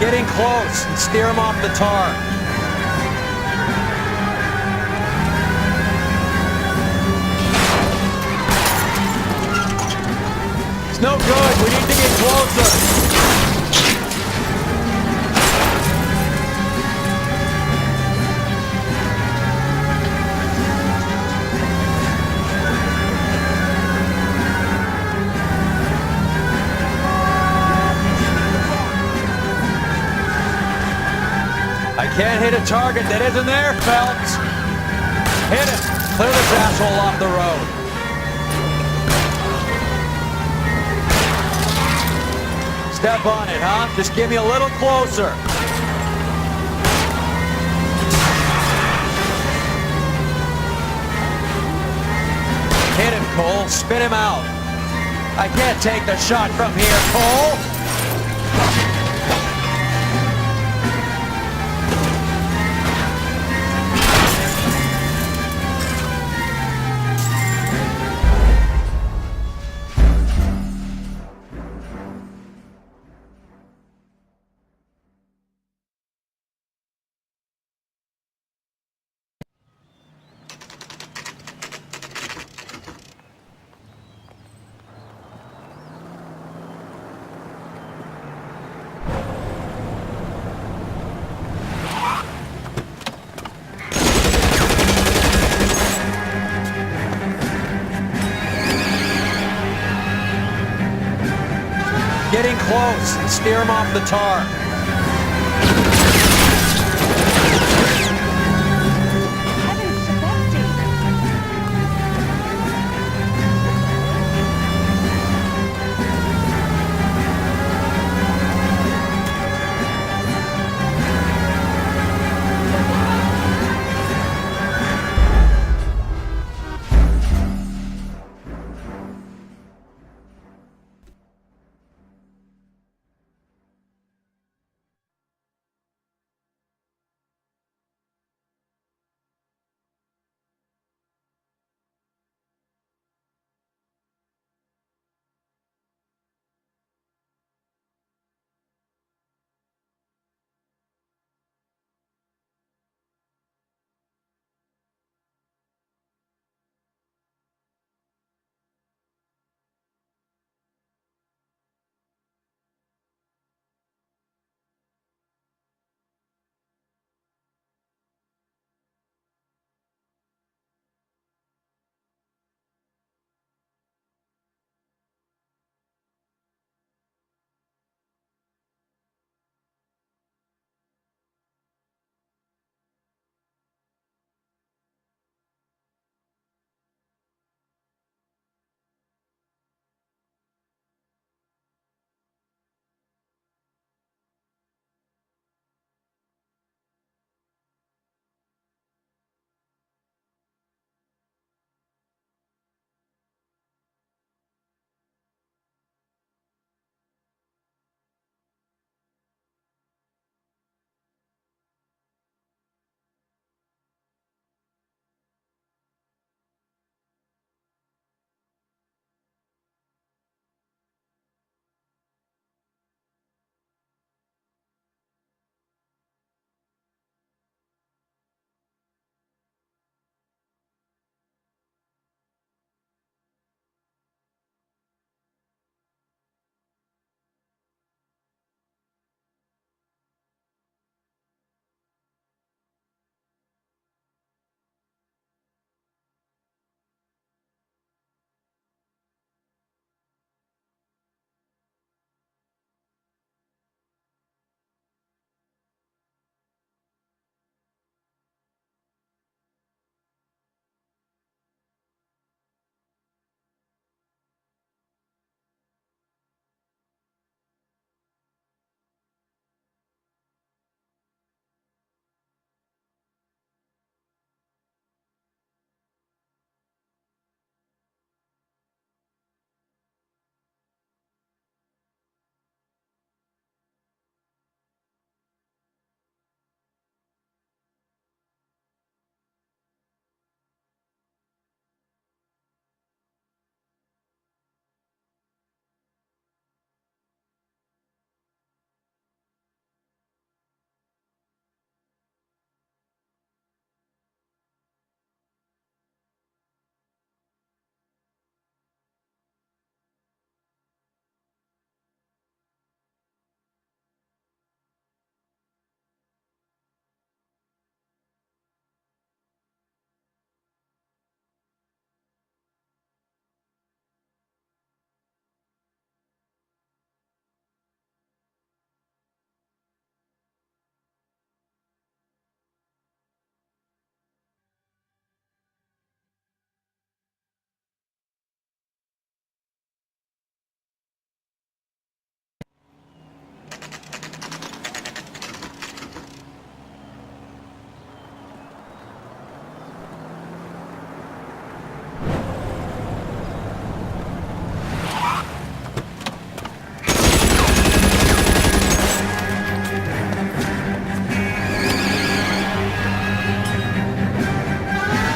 Getting close and steer him off the tar. It's no good. We need to get closer. I can't hit a target that isn't there, Phelps. Hit him. Clear this asshole off the road. Step on it, huh? Just give me a little closer. Hit him, Cole. Spin him out. I can't take the shot from here, Cole. Getting close and steer him off the tar.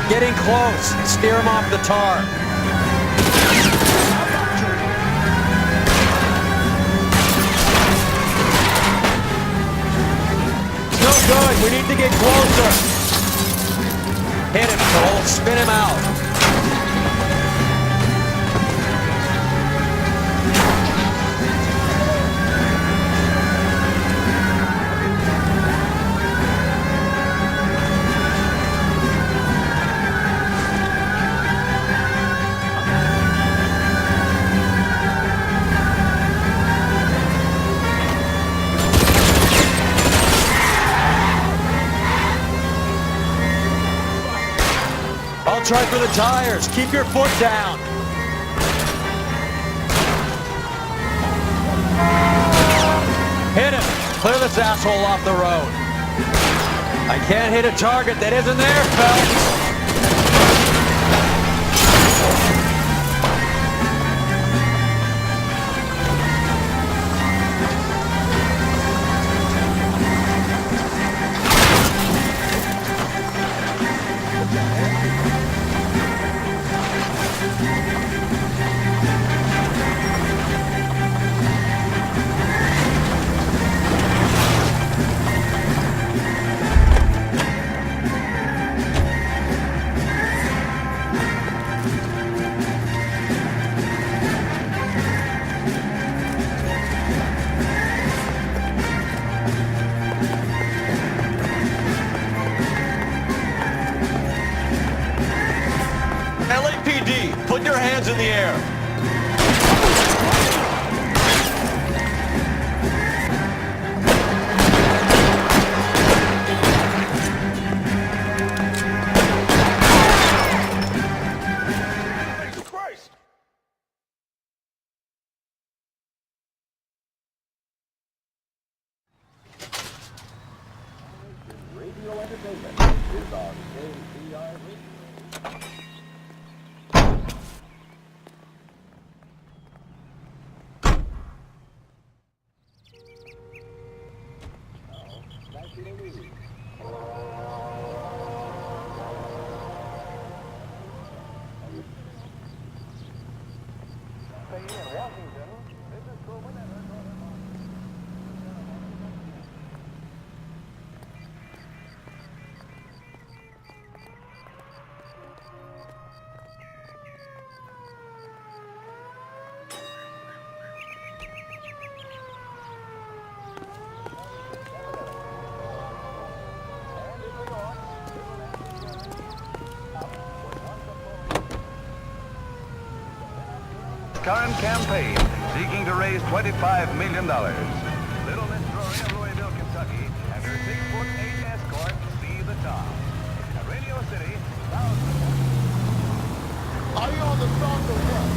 getting close. Steer him off the tar. It's no good. We need to get closer. Hit him, Cole. Spin him out. I'll try for the tires. Keep your foot down. Hit him. Clear this asshole off the road. I can't hit a target that isn't there, Phelps. LAPD, put your hands in the air. Radio entertainment is on KCR Radio. Current campaign seeking to raise $25 million. Little Miss Rory of Louisville, Kentucky, and her 6'8" escort see the top. At Radio City, thousands. Are you on the song or what?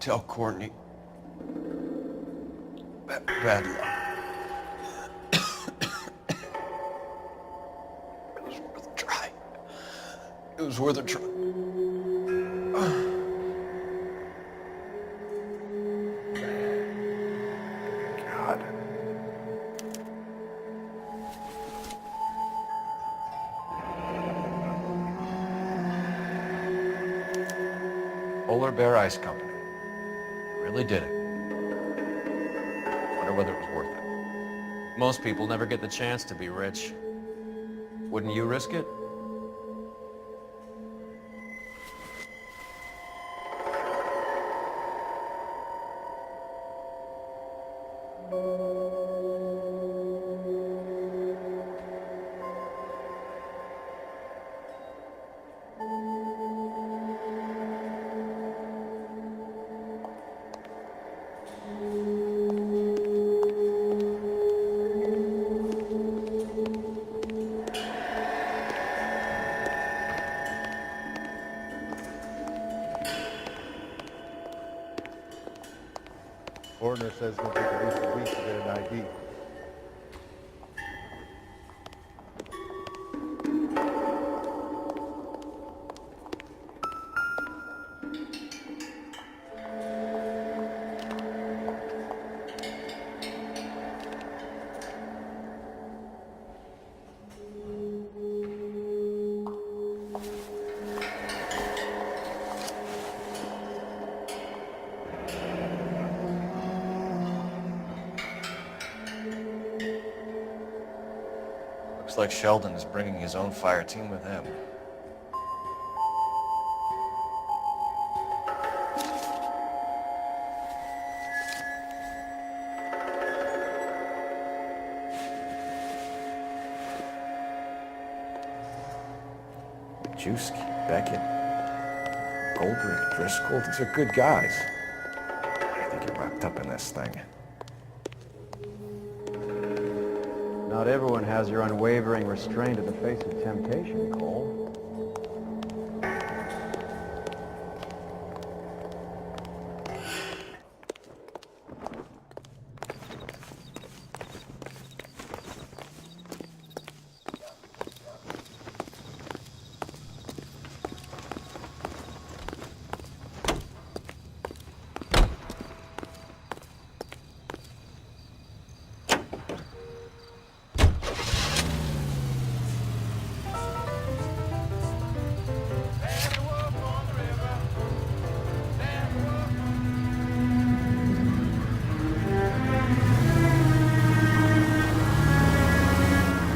Tell Courtney. Bad luck. It was worth a try. It was worth a try. God. Polar Bear Ice Company. Really did it. Wonder whether it was worth it. Most people never get the chance to be rich. Wouldn't you risk it? Coroner says it'll take at least a week to get an ID. Looks like Sheldon is bringing his own fire team with him. Juski, Beckett, Goldrick, Driscoll, these are good guys. I think you're wrapped up in this thing. Not everyone has your unwavering restraint in the face of temptation, Cole.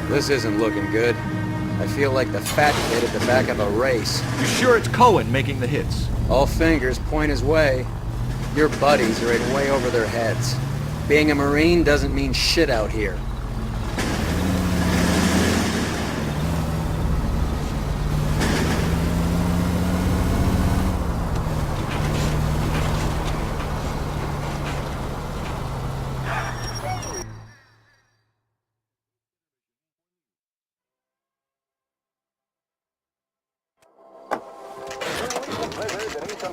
This isn't looking good. I feel like the fat kid at the back of a race. You sure it's Cohen making the hits? All fingers point his way. Your buddies are in way over their heads. Being a Marine doesn't mean shit out here.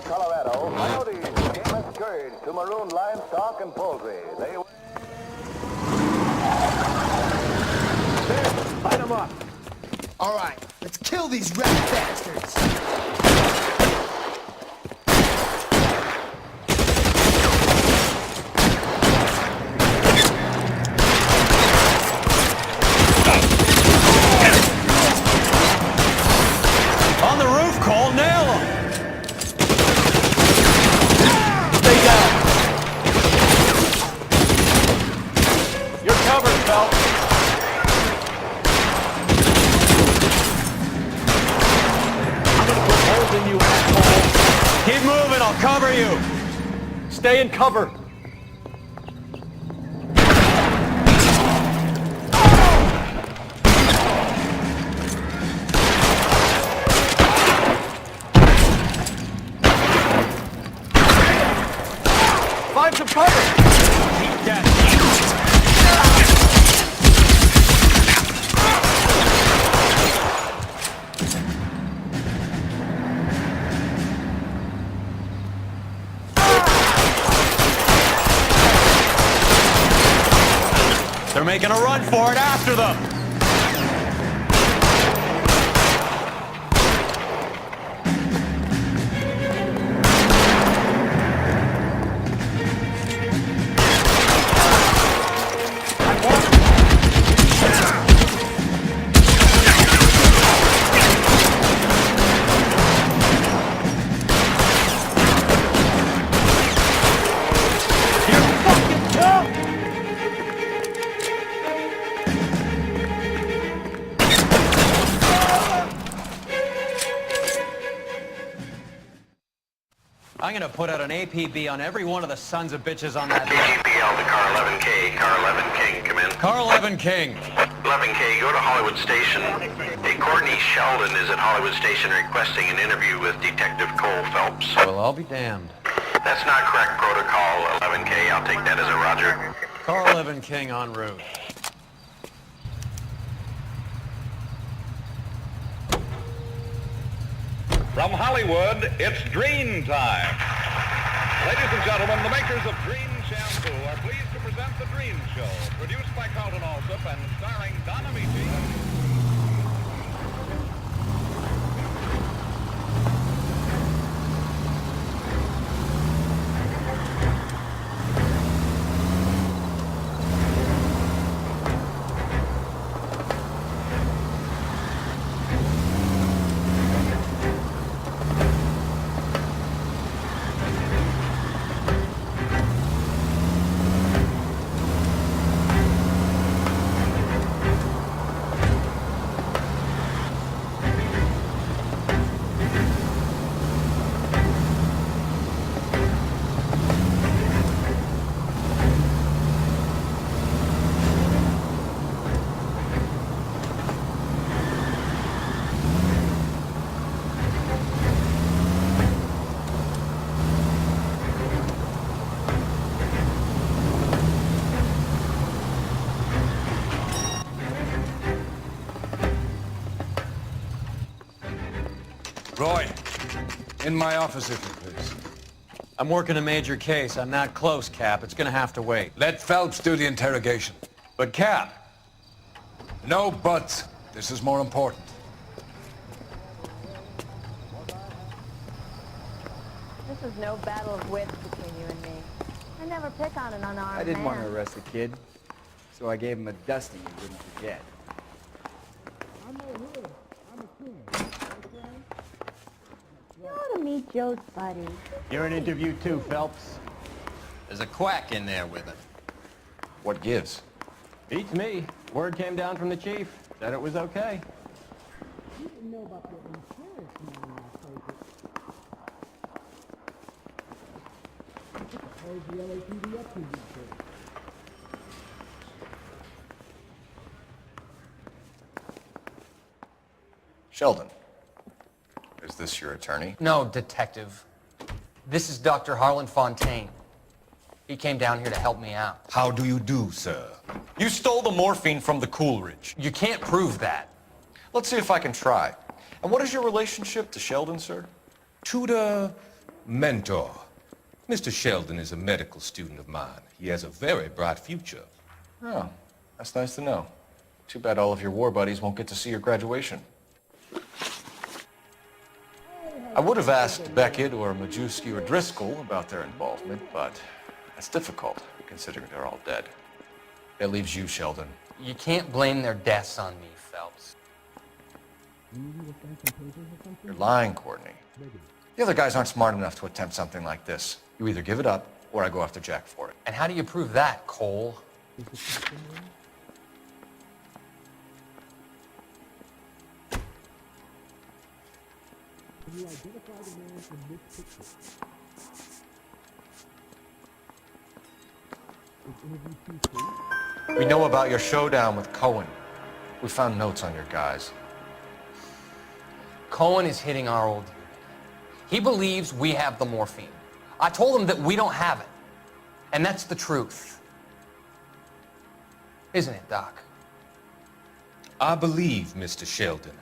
Colorado, coyotes became a scourge to maroon livestock and poultry. They Light them up. All right, let's kill these rat bastards. On the roof, Cole, nail him! Stay down. You're covered, Phelps. You asshole. Keep moving, I'll cover you. Stay in cover. Find some cover. Keep that. They're making a run for it after them! I'm gonna put out an APB on every one of the sons of bitches on that list. GPL to car 11K, car 11 King, come in. Car 11 King. 11K, go to Hollywood Station. Hey, Courtney Sheldon is at Hollywood Station requesting an interview with Detective Cole Phelps. Well, I'll be damned. That's not correct protocol, 11K. I'll take that as a roger. Car 11 King en route. From Hollywood, it's Dream Time. Ladies and gentlemen, the makers of Dream Shampoo are pleased to present The Dream Show, produced by Carlton Alsop and starring Don Amici. Roy, in my office, if you please. I'm working a major case. I'm not close, Cap. It's gonna have to wait. Let Phelps do the interrogation. But, Cap. No buts. This is more important. This is no battle of wits between you and me. I never pick on an unarmed I didn't man. want to arrest the kid, so I gave him a dusting he wouldn't forget. You ought to meet Joe's buddy. You're in interview too, Phelps. There's a quack in there with him. What gives? Beats me. Word came down from the chief. Said it was okay. Sheldon, is this your attorney? No, detective. This is Dr. Harlan Fontaine. He came down here to help me out. How do you do, sir? You stole the morphine from the Coolidge. You can't prove that. Let's see if I can try. And what is your relationship to Sheldon, sir? Tutor, mentor. Mr. Sheldon is a medical student of mine. He has a very bright future. Oh, that's nice to know. Too bad all of your war buddies won't get to see your graduation. I would have asked Beckett or Majewski or Driscoll about their involvement, but that's difficult, considering they're all dead. That leaves you, Sheldon. You can't blame their deaths on me, Phelps. You're lying, Courtney. The other guys aren't smart enough to attempt something like this. You either give it up, or I go after Jack for it. And how do you prove that, Cole? We know about your showdown with Cohen. We found notes on your guys. Cohen is hitting our old unit. He believes we have the morphine. I told him that we don't have it. And that's the truth. Isn't it, Doc? I believe Mr. Sheldon.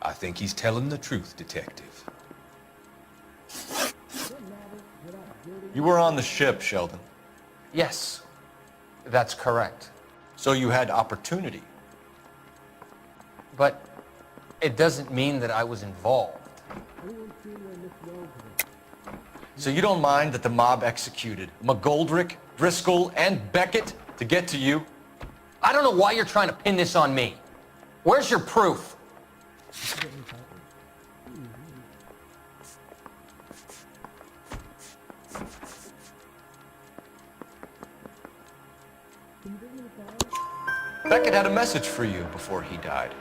I think he's telling the truth, Detective. You were on the ship, Sheldon. Yes, that's correct. So you had opportunity. But it doesn't mean that I was involved. So you don't mind that the mob executed McGoldrick, Driscoll, and Beckett to get to you? I don't know why you're trying to pin this on me. Where's your proof? Beckett had a message for you before he died.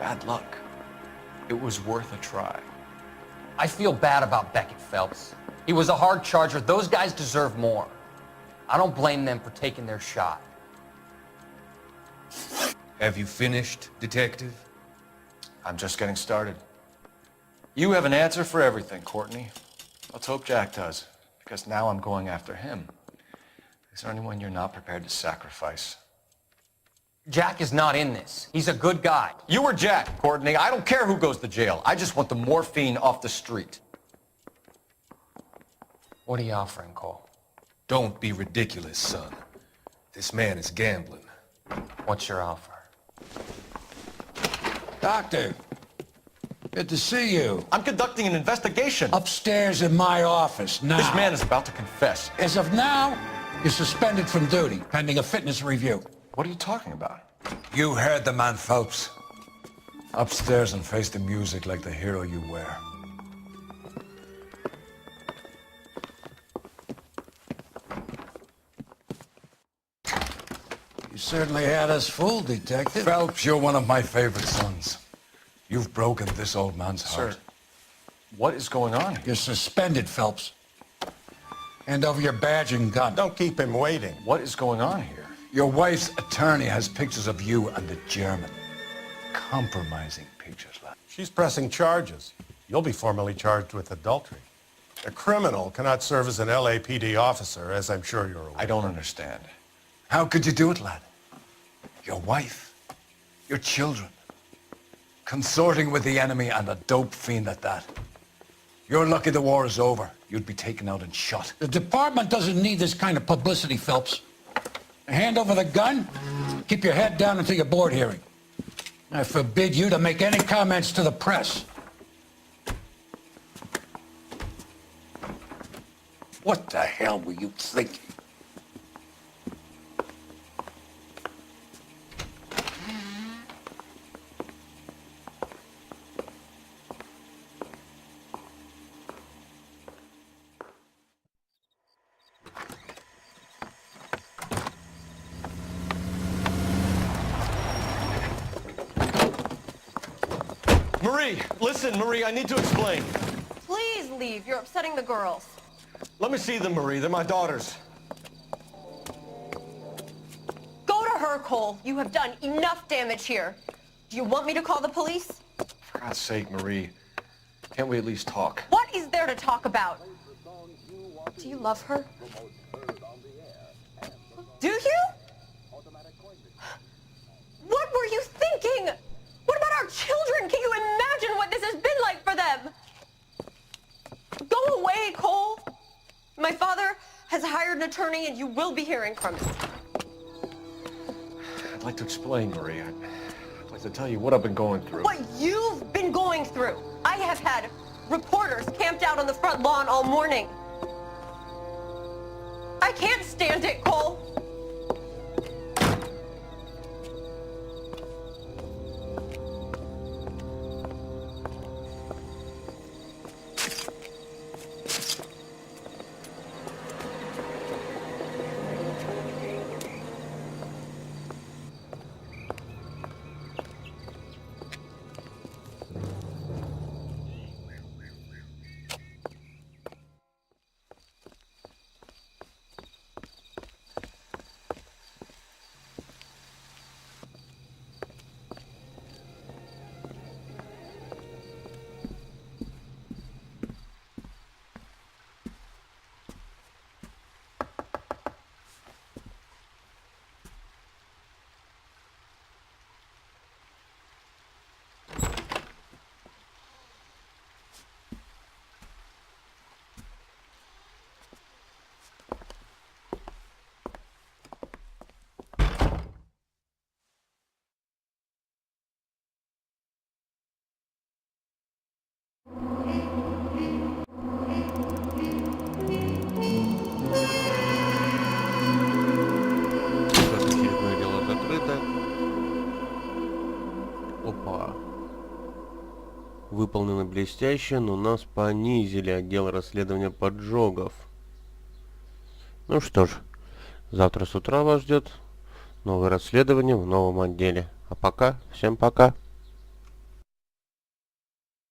Bad luck. It was worth a try. I feel bad about Beckett, Phelps. He was a hard charger. Those guys deserve more. I don't blame them for taking their shot. Have you finished, Detective? I'm just getting started. You have an answer for everything, Courtney. Let's hope Jack does, because now I'm going after him. Is there anyone you're not prepared to sacrifice? Jack is not in this. He's a good guy. You or Jack, Courtney. I don't care who goes to jail. I just want the morphine off the street. What are you offering, Cole? Don't be ridiculous, son. This man is gambling. What's your offer? Doctor, good to see you. I'm conducting an investigation. Upstairs in my office, now. This man is about to confess. As of now, you're suspended from duty, pending a fitness review. What are you talking about? You heard the man, Phelps. Upstairs and face the music like the hero you were. You certainly had us fooled, Detective. Phelps, you're one of my favorite sons. You've broken this old man's heart. Sir, what is going on here? You're suspended, Phelps. Hand over your badge and gun. Don't keep him waiting. What is going on here? Your wife's attorney has pictures of you and the German. Compromising pictures, lad. She's pressing charges. You'll be formally charged with adultery. A criminal cannot serve as an LAPD officer, as I'm sure you're aware. I don't understand. How could you do it, lad? Your wife, your children, consorting with the enemy and a dope fiend at that. You're lucky the war is over. You'd be taken out and shot. The department doesn't need this kind of publicity, Phelps. Hand over the gun, keep your head down until your board hearing. I forbid you to make any comments to the press. What the hell were you thinking? Marie, listen, Marie, I need to explain. Please leave. You're upsetting the girls. Let me see them, Marie. They're my daughters. Go to her, Cole. You have done enough damage here. Do you want me to call the police? For God's sake, Marie, can't we at least talk? What is there to talk about? Do you love her? Do you? What were you thinking? What about our children? Can you imagine what this has been like for them? Go away, Cole. My father has hired an attorney and you will be hearing from him. I'd like to explain, Marie. I'd like to tell you what I've been going through. What you've been going through. I have had reporters camped out on the front lawn all morning. I can't stand it, Cole. Опа. Выполнено блестяще, но нас понизили. Отдел расследования поджогов. Ну что ж, завтра с утра вас ждет новое расследование в новом отделе. А пока, всем пока.